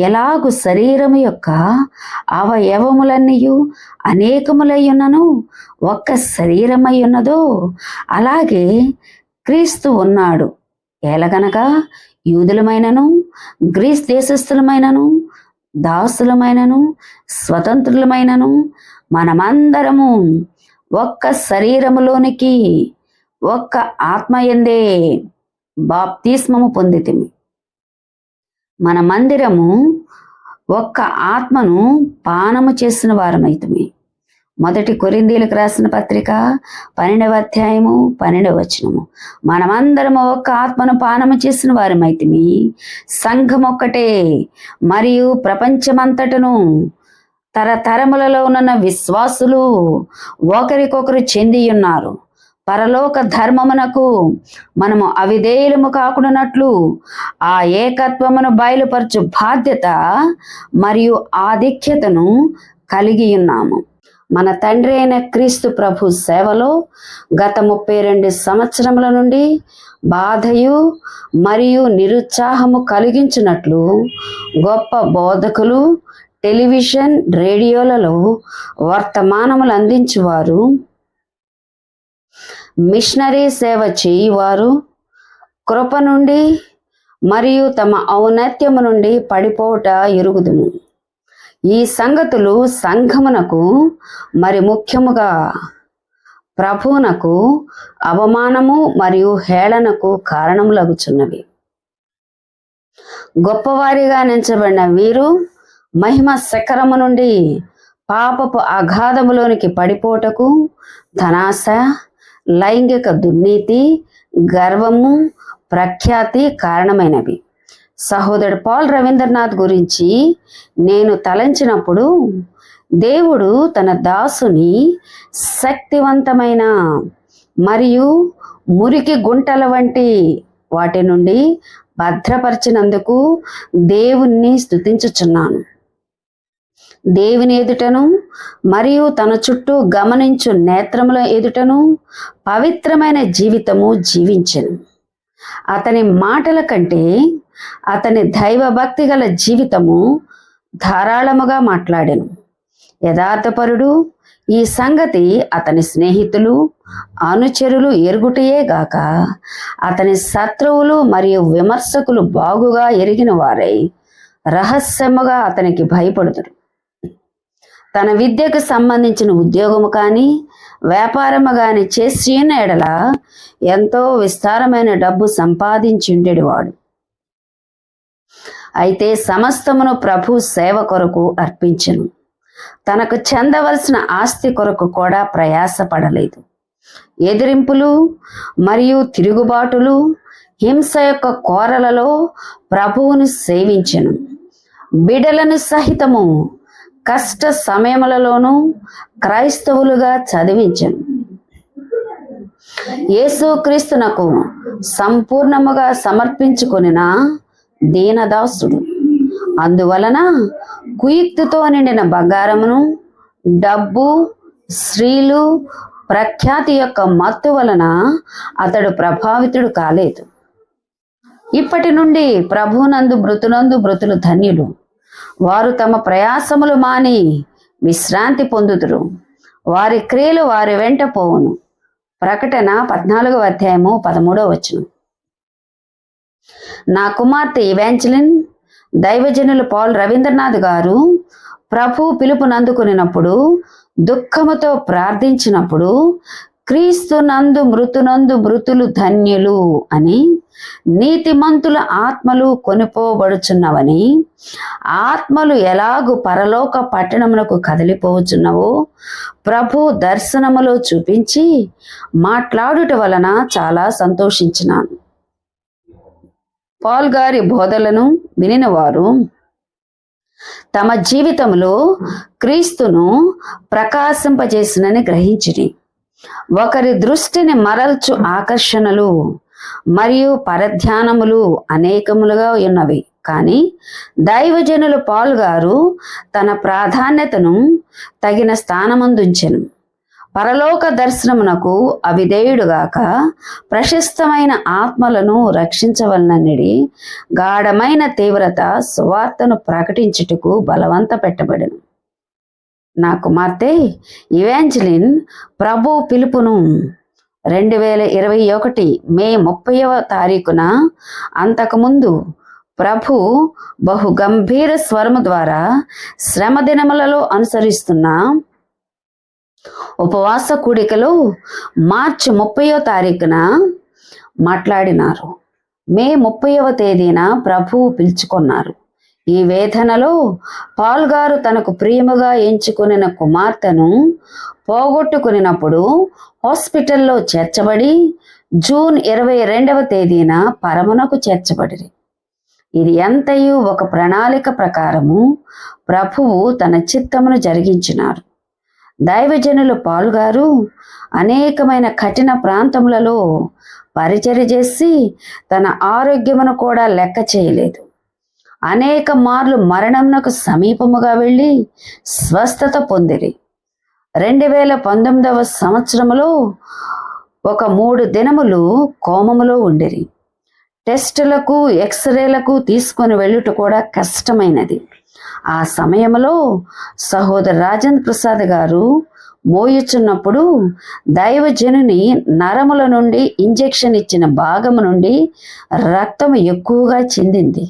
ఎలాగు శరీరము యొక్క అవయవములన్నీయు అనేకములయ్యున్నను ఒక్క శరీరమై ఉన్నదో, అలాగే క్రీస్తు ఉన్నాడు. ఎలాగనగా యూదులమైనను గ్రీస్ దేశస్థులమైనను దాసులమైనను స్వతంత్రులమైనను మనమందరము ఒక్క శరీరములోనికి ఒక్క ఆత్మయందే బాప్తిస్మము పొందితిమి. మన మందిరము ఒక్క ఆత్మను పానము చేసిన వారమైతిమి. 1 కొరింథీయులకు రాసిన పత్రిక 12వ అధ్యాయము 12వ వచనము. మనమందరము ఒక్క ఆత్మను పానము చేసిన వారమైతిమి. సంఘం ఒక్కటే మరియు ప్రపంచమంతటను తరతరములలో ఉన్న విశ్వాసులు ఒకరికొకరు చెంది ఉన్నారు. పరలోక ధర్మమునకు మనము అవిధేయులము కాకుండానట్లు ఆ ఏకత్వమును బయలుపరచు బాధ్యత మరియు ఆధిక్యతను కలిగి ఉన్నాము. మన తండ్రి అయిన క్రీస్తు ప్రభు సేవలో గత 32 సంవత్సరముల నుండి బాధయు మరియు నిరుత్సాహము కలిగించినట్లు గొప్ప బోధకులు, టెలివిజన్, రేడియోలలో వర్తమానములు అందించువారు, మిషనరీ సేవ చేయువారు కృప నుండి మరియు తమ ఔన్నత్యము నుండి పడిపోవుట ఎరుగుదుము. ఈ సంగతులు సంఘమునకు మరి ముఖ్యముగా ప్రభువునకు అవమానము మరియు హేళనకు కారణములగుచున్నవి. గొప్పవారిగా నించబడిన వీరు మహిమ శిఖరము నుండి పాపపు అగాధములోనికి పడిపోటకు ధనాశ, లైంగిక దుర్నీతి, గర్వము, ప్రఖ్యాతి కారణమైనవి. సహోదరుడు పాల్ రవీంద్రనాథ్ గురించి నేను తలంచినప్పుడు దేవుడు తన దాసుని శక్తివంతమైన మరియు మురికి గుంటల వంటి వాటి నుండి భద్రపరిచినందుకు దేవుణ్ణి స్తుతించుచున్నాను. దేవుని ఎదుటను మరియు తన చుట్టూ గమనించు నేత్రముల ఎదుటను పవిత్రమైన జీవితము జీవించెను. అతని మాటల కంటే అతని దైవభక్తి గల జీవితము ధారాళముగా మాట్లాడెను. యథార్థపరుడు. ఈ సంగతి అతని స్నేహితులు, అనుచరులు ఎరుగుటయే గాక అతని శత్రువులు మరియు విమర్శకులు బాగుగా ఎరిగిన వారై రహస్యముగా అతనికి భయపడుదురు. తన విద్యకు సంబంధించిన ఉద్యోగము కానీ వ్యాపారము కానీ చేసి ఎడల ఎంతో విస్తారమైన డబ్బు సంపాదించుండేవాడు. అయితే సమస్తమును ప్రభు సేవ కొరకు అర్పించెను. తనకు చెందవలసిన ఆస్తి కొరకు కూడా ప్రయాసపడలేదు. ఎదిరింపులు మరియు తిరుగుబాటులు, హింస యొక్క కోరలలో ప్రభువుని సేవించెను. బిడలను సహితము కష్ట సమయములలోనూ క్రైస్తవులుగా చదివించెను. యేసుక్రీస్తునకు సంపూర్ణముగా సమర్పించుకొనిన దీనదాసుడు. అందువలన కుయుక్తితో నిండిన బంగారమును, డబ్బు, స్త్రీలు, ప్రఖ్యాతి యొక్క మత్తు వలన అతడు ప్రభావితుడు కాలేదు. ఇప్పటి నుండి ప్రభునందు మృతులు ధన్యులు. వారు తమ ప్రయాసములు మాని విశ్రాంతి పొందుదురు. వారి క్రియలు వారి వెంట పోవును. ప్రకటన 14వ అధ్యాయము 13వ వచనం. నా కుమార్తె ఇవాంజలిన్ దైవజనులు పాల్ రవీంద్రనాథ్ గారు ప్రభు పిలుపునందుకునినప్పుడు దుఃఖముతో ప్రార్థించినప్పుడు క్రీస్తునందు మృతులు ధన్యులు అని, నీతిమంతుల ఆత్మలు కొనిపోబడుచున్నవని, ఆత్మలు ఎలాగు పరలోక పట్టణమునకు కదిలిపోవచ్చున్నవో ప్రభు దర్శనములో చూపించి మాట్లాడుట వలన చాలా సంతోషించినాను. పాల్ గారి బోధలను వినిన వారు తమ జీవితంలో క్రీస్తును ప్రకాశింపజేసినని గ్రహించిరి. ఒకరి దృష్టిని మరల్చు ఆకర్షణలు మరియు పరధ్యానములు అనేకములుగా ఉన్నవి. కానీ దైవజనులు పాల్ గారు తన ప్రాధాన్యతను తగిన స్థానమందుంచెను. పరలోక దర్శనమునకు అవిధేయుడుగాక ప్రశస్తమైన ఆత్మలను రక్షించవలననిడి గాఢమైన తీవ్రత సువార్తను ప్రకటించుటకు బలవంత పెట్టబడెను. నా కుమార్తె ఇవాంజలిన్ ప్రభు పిలుపును 2021 మే 30వ తారీఖున అంతకుముందు ప్రభు బహు గంభీర స్వరము ద్వారా శ్రమ దినములలో అనుసరిస్తున్న ఉపవాస కూడికలో మార్చి 30వ తారీఖున మాట్లాడినారు. మే 30వ తేదీన ప్రభువు పిలుచుకున్నారు. ఈ వేదనలో పాల్ గారు తనకు ప్రియముగా ఎంచుకున్న కుమార్తెను పోగొట్టుకున్నప్పుడు హాస్పిటల్లో చేర్చబడి జూన్ 22వ తేదీన పరమునకు చేర్చబడిరి. ఇది ఎంతయు ఒక ప్రణాళిక ప్రకారము ప్రభువు తన చిత్తమును జరిగించినారు. దైవజనులు పాల్ గారు అనేకమైన కఠిన ప్రాంతములలో పరిచర్య చేసి తన ఆరోగ్యమును కూడా లెక్క చేయలేదు. అనేక మార్లు మరణమునకు సమీపముగా వెళ్ళి స్వస్థత పొందిరి. 2019వ సంవత్సరములో ఒక 3 దినములు కోమములో ఉండిరి. టెస్టులకు ఎక్స్రేలకు తీసుకొని వెళ్ళుట కూడా కష్టమైనది. ఆ సమయంలో సహోదరు రాజేంద్ర ప్రసాద్ గారు మోయుచున్నప్పుడు దైవజనుని నరముల నుండి ఇంజెక్షన్ ఇచ్చిన భాగము నుండి రక్తము ఎక్కువగా చిందింది.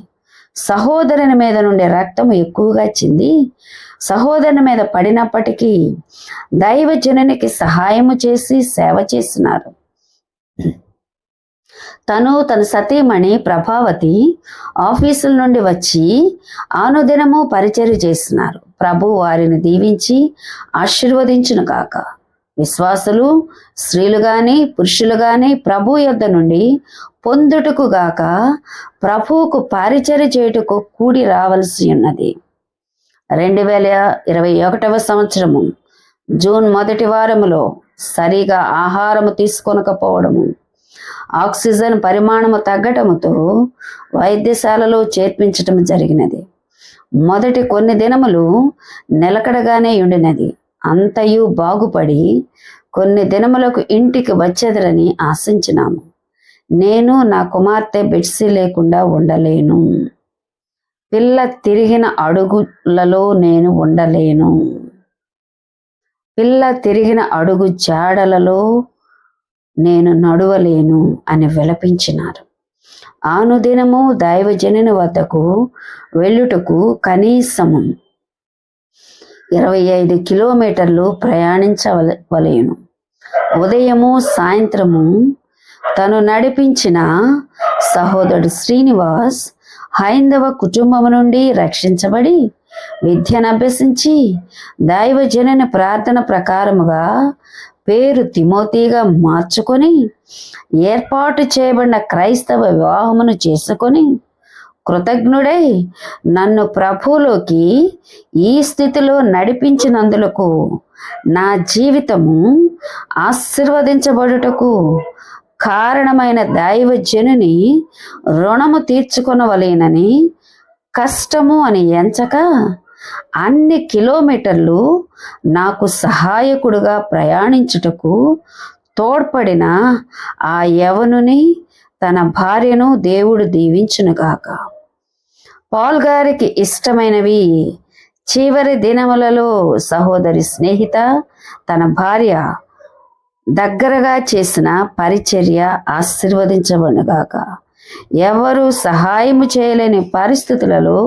సహోదరుని మీద నుండి రక్తము ఎక్కువగా చింది సహోదరుని మీద పడినప్పటికీ దైవజనునికి సహాయము చేసి సేవ చేస్తున్నారు. తన సతీమణి ప్రభావతి ఆఫీసుల నుండి వచ్చి అనుదినము పరిచర్య చేస్తున్నారు. ప్రభు వారిని దీవించి ఆశీర్వదించును గాక. విశ్వాసులు స్త్రీలు గాని పురుషులు గాని ప్రభు యొద్ద నుండి పొందుటకు గాక ప్రభువుకు పరిచర్య చేయుటకు కూడి రావలసి ఉన్నది. 2021వ సంవత్సరము జూన్ 1వ వారములో సరిగా ఆహారము తీసుకొనకపోవడము, ఆక్సిజన్ పరిమాణము తగ్గటముతో వైద్యశాలలో చేర్పించటం జరిగినది. మొదటి కొన్ని దినములు నిలకడగానే ఉండినది. అంతయు బాగుపడి కొన్ని దినములకు ఇంటికి వచ్చేదరని ఆశించినాము. నేను నా కుమార్తె బెట్సీ లేకుండా ఉండలేను. పిల్ల తిరిగిన అడుగులలో నేను ఉండలేను. పిల్ల తిరిగిన అడుగు జాడలలో నేను నడువలేను అని విలపించినారు. అనుదినము దైవజనుని వద్దకు వెళ్ళుటకు కనీసము 25 కిలోమీటర్లు ప్రయాణించవలేను. ఉదయము సాయంత్రము తను నడిపించిన సహోదరుడు శ్రీనివాస్ హైందవ కుటుంబం నుండి రక్షించబడి విద్యను అభ్యసించి దైవజనుని ప్రార్థన ప్రకారముగా పేరు తిమోతిగా మార్చుకొని ఏర్పాటు చేయబడిన క్రైస్తవ వివాహమును చేసుకొని కృతజ్ఞుడై నన్ను ప్రభువులోకి ఈ స్థితిలో నడిపించినందులకు నా జీవితము ఆశీర్వదించబడుటకు కారణమైన దైవజనుని రుణము తీర్చుకొనవలేనని కష్టము అని ఎంచక అన్ని కిలోమీటర్లు నాకు సహాయకుడుగా ప్రయాణించుటకు తోడ్పడిన ఆ యవనుని తన భార్యను దేవుడు దీవించునుగాక. పాల్ గారికి ఇష్టమైనవి చివరి దినములలో సహోదరి స్నేహిత తన భార్య దగ్గరగా చేసిన పరిచర్య ఆశీర్వదించబడుగాక. ఎవరు సహాయము చేయలేని పరిస్థితులలో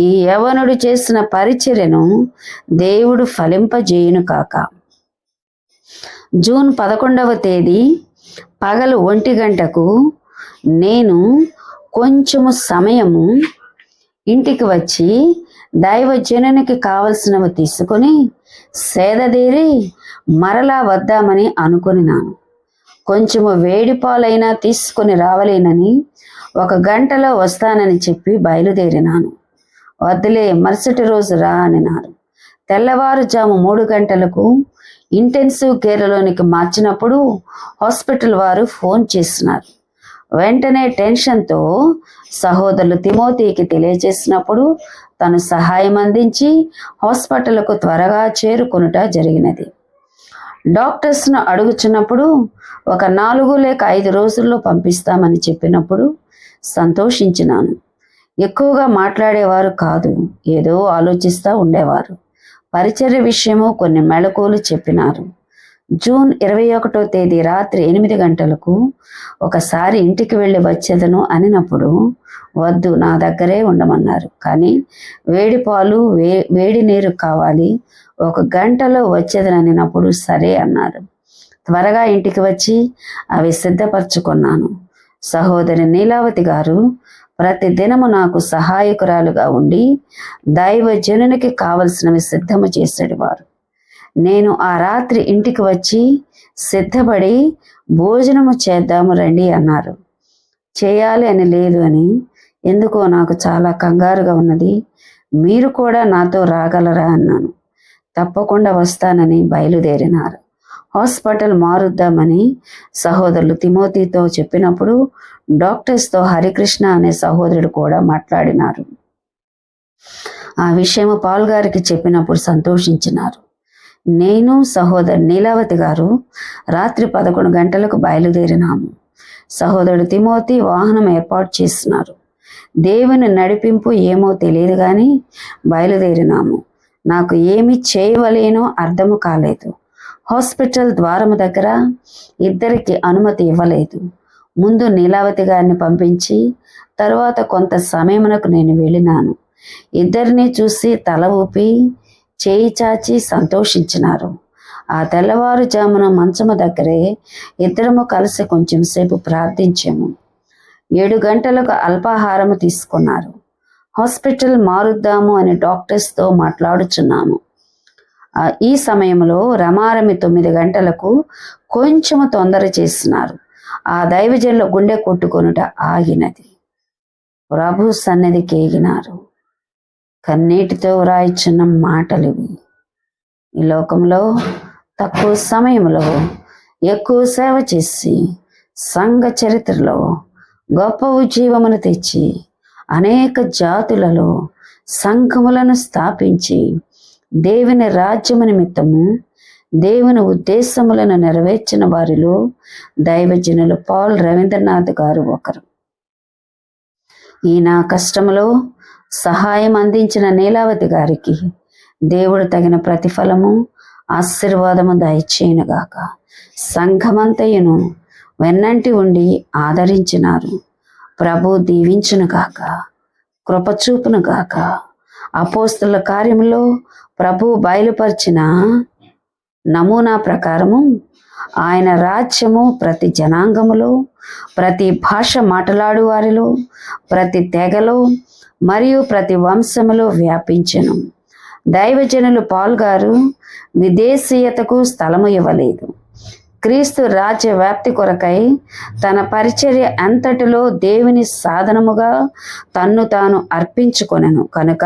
ఈ యవనుడు చేసిన పరిచర్యను దేవుడు ఫలింపజేయును కాక. జూన్ 11వ తేదీ పగలు 1 గంటకు నేను కొంచెము సమయము ఇంటికి వచ్చి దైవజనునికి కావలసినవి తీసుకొని సేదదీరి మరలా వద్దామని అనుకున్నాను. కొంచెము వేడి పాలైనా తీసుకొని రావలేనని 1 గంటలో వస్తానని చెప్పి బయలుదేరినాను. వద్దులే మరుసటి రోజు రా అనినారు. తెల్లవారుజాము 3 గంటలకు ఇంటెన్సివ్ కేర్లోనికి మార్చినప్పుడు హాస్పిటల్ వారు ఫోన్ చేస్తున్నారు. వెంటనే టెన్షన్తో సహోదరులు తిమోతికి తెలియజేసినప్పుడు తను సహాయం అందించి హాస్పిటల్కు త్వరగా చేరుకొనుట జరిగినది. డాక్టర్స్ను అడుగుచున్నప్పుడు ఒక 4 లేక 5 రోజుల్లో పంపిస్తామని చెప్పినప్పుడు సంతోషించినాను. ఎక్కువగా మాట్లాడేవారు కాదు, ఏదో ఆలోచిస్తూ ఉండేవారు. పరిచర్య విషయము కొన్ని మెళకువలు చెప్పినారు. జూన్ 21వ తేదీ రాత్రి 8 గంటలకు ఒకసారి ఇంటికి వెళ్ళి వచ్చేదను అనినప్పుడు వద్దు, నా దగ్గరే ఉండమన్నారు. కానీ వేడి పాలు వేడి నీరు కావాలి, 1 గంటలో వచ్చేదననినప్పుడు సరే అన్నారు. త్వరగా ఇంటికి వచ్చి అవి సిద్ధపరచుకున్నాను. సహోదరి నీలావతి గారు ప్రతి దినము నాకు సహాయకురాలుగా ఉండి దైవజనునికి కావలసినవి సిద్ధము చేసేవారు. నేను ఆ రాత్రి ఇంటికి వచ్చి సిద్ధపడి భోజనము చేద్దాము రండి అన్నారు. చేయాలి అని లేదు అని, ఎందుకో నాకు చాలా కంగారుగా ఉన్నది, మీరు కూడా నాతో రాగలరా అన్నాను. తప్పకుండా వస్తానని బయలుదేరినారు. హాస్పిటల్ మారుద్దామని సహోదరులు తిమోతితో చెప్పినప్పుడు డాక్టర్స్తో హరికృష్ణ అనే సహోదరుడు కూడా మాట్లాడినారు. ఆ విషయము పాల్ గారికి చెప్పినప్పుడు సంతోషించినారు. నేను సహోదరు నీలావతి గారు రాత్రి 11 గంటలకు బయలుదేరినాము. సహోదరుడు తిమోతి వాహనం ఏర్పాటు చేస్తున్నారు. దేవుని నడిపింపు ఏమో తెలియదు కానీ బయలుదేరినాము. నాకు ఏమి చేయవలేనో అర్థము కాలేదు. హాస్పిటల్ ద్వారము దగ్గర ఇద్దరికి అనుమతి ఇవ్వలేదు. ముందు నీలావతి గారిని పంపించి తరువాత కొంత సమయమునకు నేను వెళ్ళినాను. ఇద్దరిని చూసి తల ఊపి చేయి చాచి సంతోషించినారు. ఆ తెల్లవారుజామున మంచము దగ్గరే ఇద్దరము కలిసి కొంచెం సేపు ప్రార్థించాము. 7 గంటలకు అల్పాహారము తీసుకున్నారు. హాస్పిటల్ మారుద్దాము అని డాక్టర్స్తో మాట్లాడుచున్నాము. ఈ సమయంలో రమారమి 9 గంటలకు కొంచెము తొందర చేసినారు. ఆ దైవజనుల గుండె కొట్టుకొనుట ఆగినది. ప్రభు సన్నిధికి ఎగినారు. కన్నీటితో వ్రాయిచున్న మాటలు ఇవి. ఈ లోకంలో తక్కువ సమయంలో ఎక్కువ సేవ చేసి సంఘ చరిత్రలో గొప్ప ఉజ్జీవమును తెచ్చి అనేక జాతులలో సంఘములను స్థాపించి దేవుని రాజ్యము నిమిత్తము దేవుని ఉద్దేశములను నెరవేర్చిన వారిలో దైవజనులు పాల్ రవీంద్రనాథ్ గారు ఒకరు. ఈ నా కష్టములో సహాయం అందించిన నీలావతి గారికి దేవుడు తగిన ప్రతిఫలము ఆశీర్వాదము దయచేయునుగాక. సంఘమంతయును వెన్నంటి ఉండి ఆదరించినారు. ప్రభు దీవించునుగాక, కృపచూపునుగాక. అపోస్తలుల కార్యములో ప్రభు బయలుపరిచిన నమూనా ప్రకారము ఆయన రాజ్యము ప్రతి జనాంగములో, ప్రతి భాష మాట్లాడు వారిలో, ప్రతి తెగలో మరియు ప్రతి వంశములో వ్యాపించెను. దైవజనులు పాల్ గారు విదేశీయతకు స్థలము ఇవ్వలేదు. క్రీస్తు రాజ్య వ్యాప్తి కొరకై తన పరిచర్య అంతటిలో దేవుని సాధనముగా తన్ను తాను అర్పించుకొనెను. కనుక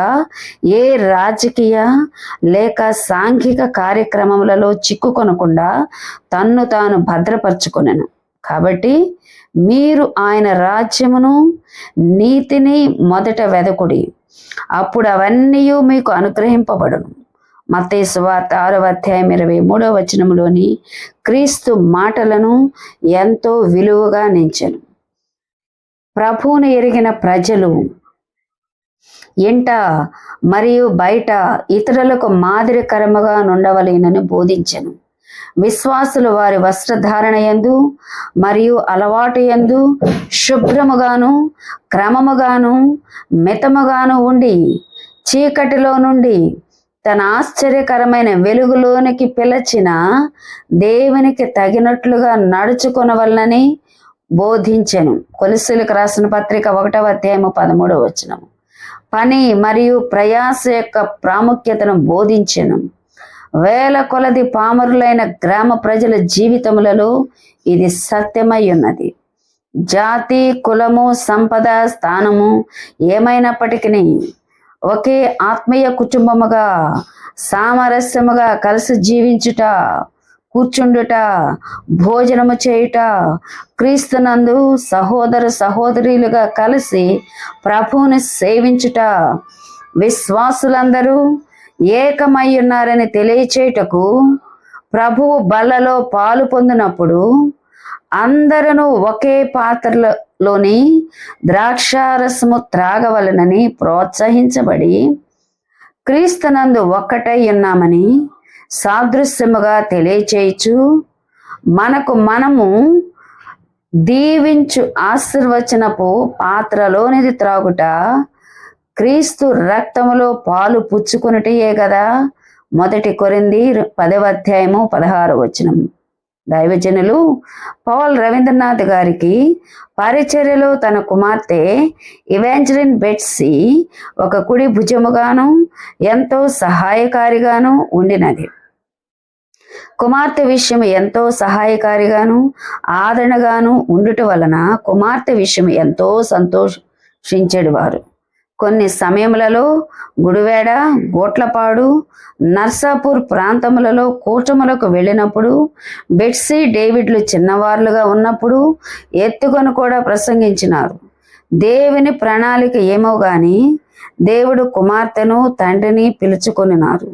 ఏ రాజకీయ లేక సాంఘిక కార్యక్రమములలో చిక్కుకొనకుండా తన్ను తాను భద్రపరచుకొనెను. కాబట్టి మీరు ఆయన రాజ్యమును నీతిని మొదట వెదకుడి, అప్పుడు అవన్నీ మీకు అనుగ్రహింపబడును. మత్తయి సువార్త 6వ అధ్యాయం 23వ వచనములోని క్రీస్తు మాటలను ఎంతో విలువగా నించెను. ప్రభువును ఎరిగిన ప్రజలు ఇంట మరియు బయట ఇతరులకు మాదిరికరముగా నుండవలేనని బోధించెను. విశ్వాసులు వారి వస్త్రధారణ యందు మరియు అలవాటు యందు శుభ్రముగాను క్రమముగాను మితముగాను ఉండి చీకటిలో నుండి తన ఆశ్చర్యకరమైన వెలుగులోనికి పిలిచిన దేవునికి తగినట్లుగా నడుచుకొనవలనని బోధించెను. కొలస్సీయులకు రాసిన పత్రిక 1వ అధ్యాయము 13వ వచనము. పని మరియు ప్రయాస యొక్క ప్రాముఖ్యతను బోధించెను. వేల కొలది పామరులైన గ్రామ ప్రజల జీవితములలో ఇది సత్యమై ఉన్నది. జాతి, కులము, సంపద, స్థానము ఏమైనప్పటికీ ఒకే ఆత్మీయ కుటుంబముగా సామరస్యముగా కలిసి జీవించుట, కూర్చుండుట, భోజనము చేయుట, క్రీస్తునందు సహోదర సహోదరులుగా కలిసి ప్రభువుని సేవించుట, విశ్వాసులందరూ ఏకమై ఉన్నారని తెలియచేయుటకు ప్రభువు బల్లలో పాలు పొందినప్పుడు అందరూ ఒకే పాత్రలోని ద్రాక్షారసము త్రాగవలనని ప్రోత్సహించబడి క్రీస్తునందు ఒక్కటై ఉన్నామని సాదృశ్యముగా తెలియచేయచ్చు మనకు మనము దీవించు ఆశీర్వచనపు పాత్రలోనిది త్రాగుట క్రీస్తు రక్తములో పాలు పుచ్చుకొనుటయే కదా. 1 కొరింథీ 10:16. దైవజనులు పౌల్ రవీంద్రనాథ్ గారికి పరిచర్యలో తన కుమార్తె ఇవాంజలిన్ బెట్సీ ఒక కుడి భుజముగాను ఎంతో సహాయకారిగాను ఉండినది. కుమార్తె విషయం ఎంతో సహాయకారిగాను ఆదరణగాను ఉండుట వలన కుమార్తె విషయం ఎంతో సంతోషించేడు వారు. కొన్ని సమయములలో గుడివేడ, గోట్లపాడు, నర్సాపూర్ ప్రాంతములలో కూటములకు వెళ్ళినప్పుడు బెట్సీ డేవిడ్లు చిన్నవార్లుగా ఉన్నప్పుడు ఎత్తుకొని కూడా ప్రసంగించినారు. దేవుని ప్రణాళిక ఏమో గాని దేవుడు కుమార్తెను తండ్రిని పిలుచుకొనినారు.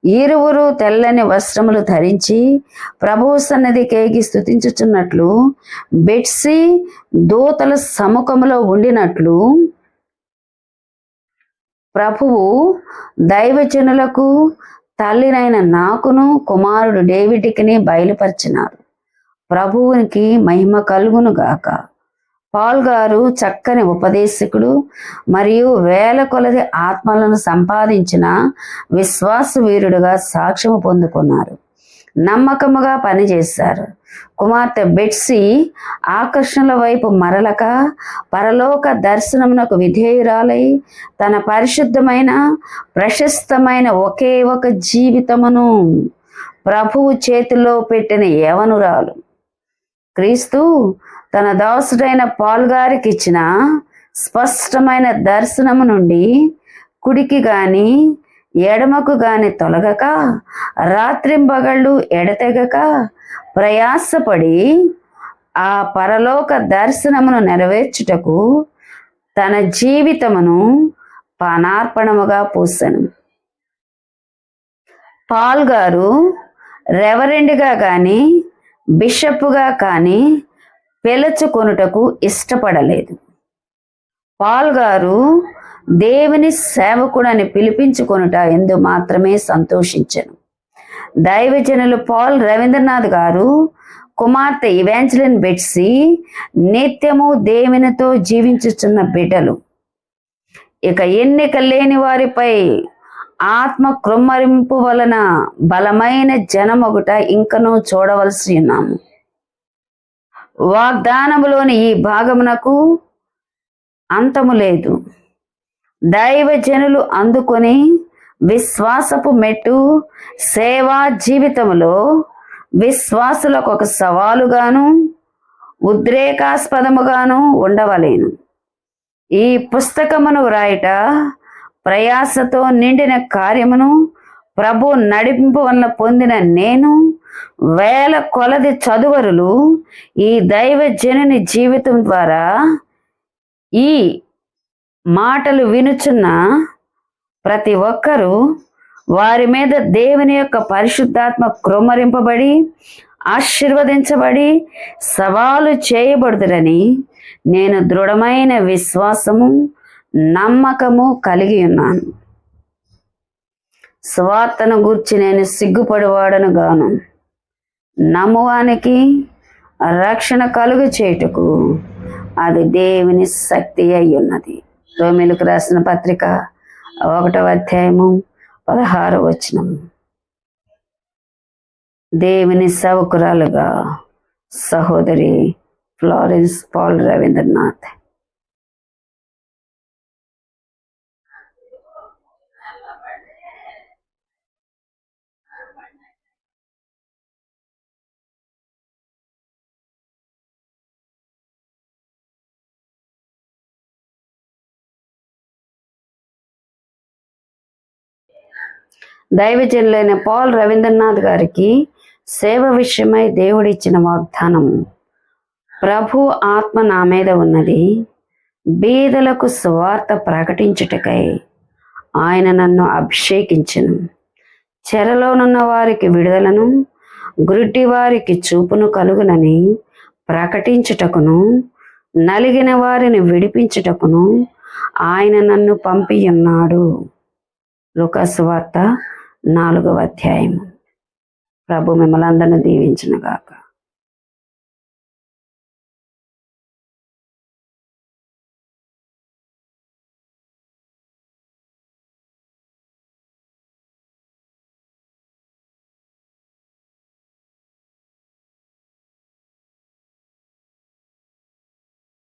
ఇరువురు తెల్లని వస్త్రములు ధరించి ప్రభువు సన్నిధి కేగి స్తుతించుచున్నట్లు బెట్సీ దూతల సముఖములో ఉండినట్లు ప్రభువు దైవజనులకు తల్లినైన నాకును కుమారుడు డేవిడ్కిని బయలుపరిచినారు. ప్రభువునికి మహిమ కలుగును గాక. పౌల్ గారు చక్కని ఉపదేశకుడు మరియు వేల కొలది ఆత్మలను సంపాదించిన విశ్వాస వీరుడుగా సాక్ష్యము పొందుకున్నారు. నమ్మకముగా పనిచేశారు. కుమార్తె బెట్సీ ఆకర్షణల వైపు మరలక పరలోక దర్శనమునకు విధేయురాలై తన పరిశుద్ధమైన ప్రశస్తమైన ఒకే ఒక జీవితమును ప్రభువు చేతిలో పెట్టిన యవనురాలు. క్రీస్తు తన దాసుడైన పౌల్ గారికి ఇచ్చిన స్పష్టమైన దర్శనము నుండి కుడికి గాని ఎడమకు గాని తొలగక రాత్రింబగళ్ళు ఎడతెగక ప్రయాసపడి ఆ పరలోక దర్శనమును నెరవేర్చుటకు తన జీవితమును పానార్పణముగా పోసెను. పౌల్ గారు రెవరెండ్గా కానీ బిషప్గా కానీ పిలుచుకొనుటకు ఇష్టపడలేదు. పౌల్ గారు దేవుని సేవకుడని పిలిపించుకొనుట ఎందు మాత్రమే సంతోషించెను. దైవజనులు పౌల్ రవీంద్రనాథ్ గారు కుమార్తె ఇవాంజలిన్ బెట్సీ నిత్యము దేవునితో జీవించుచున్న బిడ్డలు. ఇక ఎన్నిక లేని వారిపై ఆత్మ కృమ్మరింపు వలన బలమైన జనమొకట ఇంకనూ చూడవలసి ఉన్నాము. వాగ్దానములోని ఈ భాగమునకు అంతము లేదు. దైవజనులు అందుకొని విశ్వాసపు మెట్టు సేవా జీవితములో విశ్వాసులకు ఒక సవాలుగాను ఉద్రేకాస్పదముగాను ఉండవలేను. ఈ పుస్తకమును వ్రాయట ప్రయాసతో నిండిన కార్యమును ప్రభు నడిపింపు వలన పొందిన నేను వేల కొలది చదువరులు ఈ దైవజనుని జీవితం ద్వారా ఈ మాటలు వినుచున్న ప్రతి ఒక్కరూ వారి మీద దేవుని యొక్క పరిశుద్ధాత్మ కృమ్మరింపబడి ఆశీర్వదించబడి సవాలు చేయబడుదురని నేను దృఢమైన విశ్వాసము నమ్మకము కలిగి ఉన్నాను. స్వార్థను గూర్చి నేను సిగ్గుపడివాడను గాను నమ్మువానికి రక్షణ కలుగు చేయుటకు అది దేవుని శక్తి అయి ఉన్నది. రోమీయులకు రాసిన పత్రిక 1:16. దేవుని సేవకురాలుగా సహోదరి ఫ్లోరెన్స్ పౌల్ రవీంద్రనాథ్. దైవజనులైన పౌల్ రవీంద్రనాథ్ గారికి సేవ విషయమై దేవుడిచ్చిన వాగ్దానము. ప్రభు ఆత్మ నా మీద ఉన్నది, బీదలకు సువార్త ప్రకటించుటకై ఆయన నన్ను అభిషేకించెను. చెరలోనున్న వారికి విడుదలను, గుడ్డి వారికి చూపును కలుగునని ప్రకటించుటకును, నలిగిన వారిని విడిపించుటకును ఆయన నన్ను పంపియున్నాడు. లూకా సువార్త 4వ అధ్యాయం. ప్రభు మిమ్మల్ని అందరిని దీవించును గాక.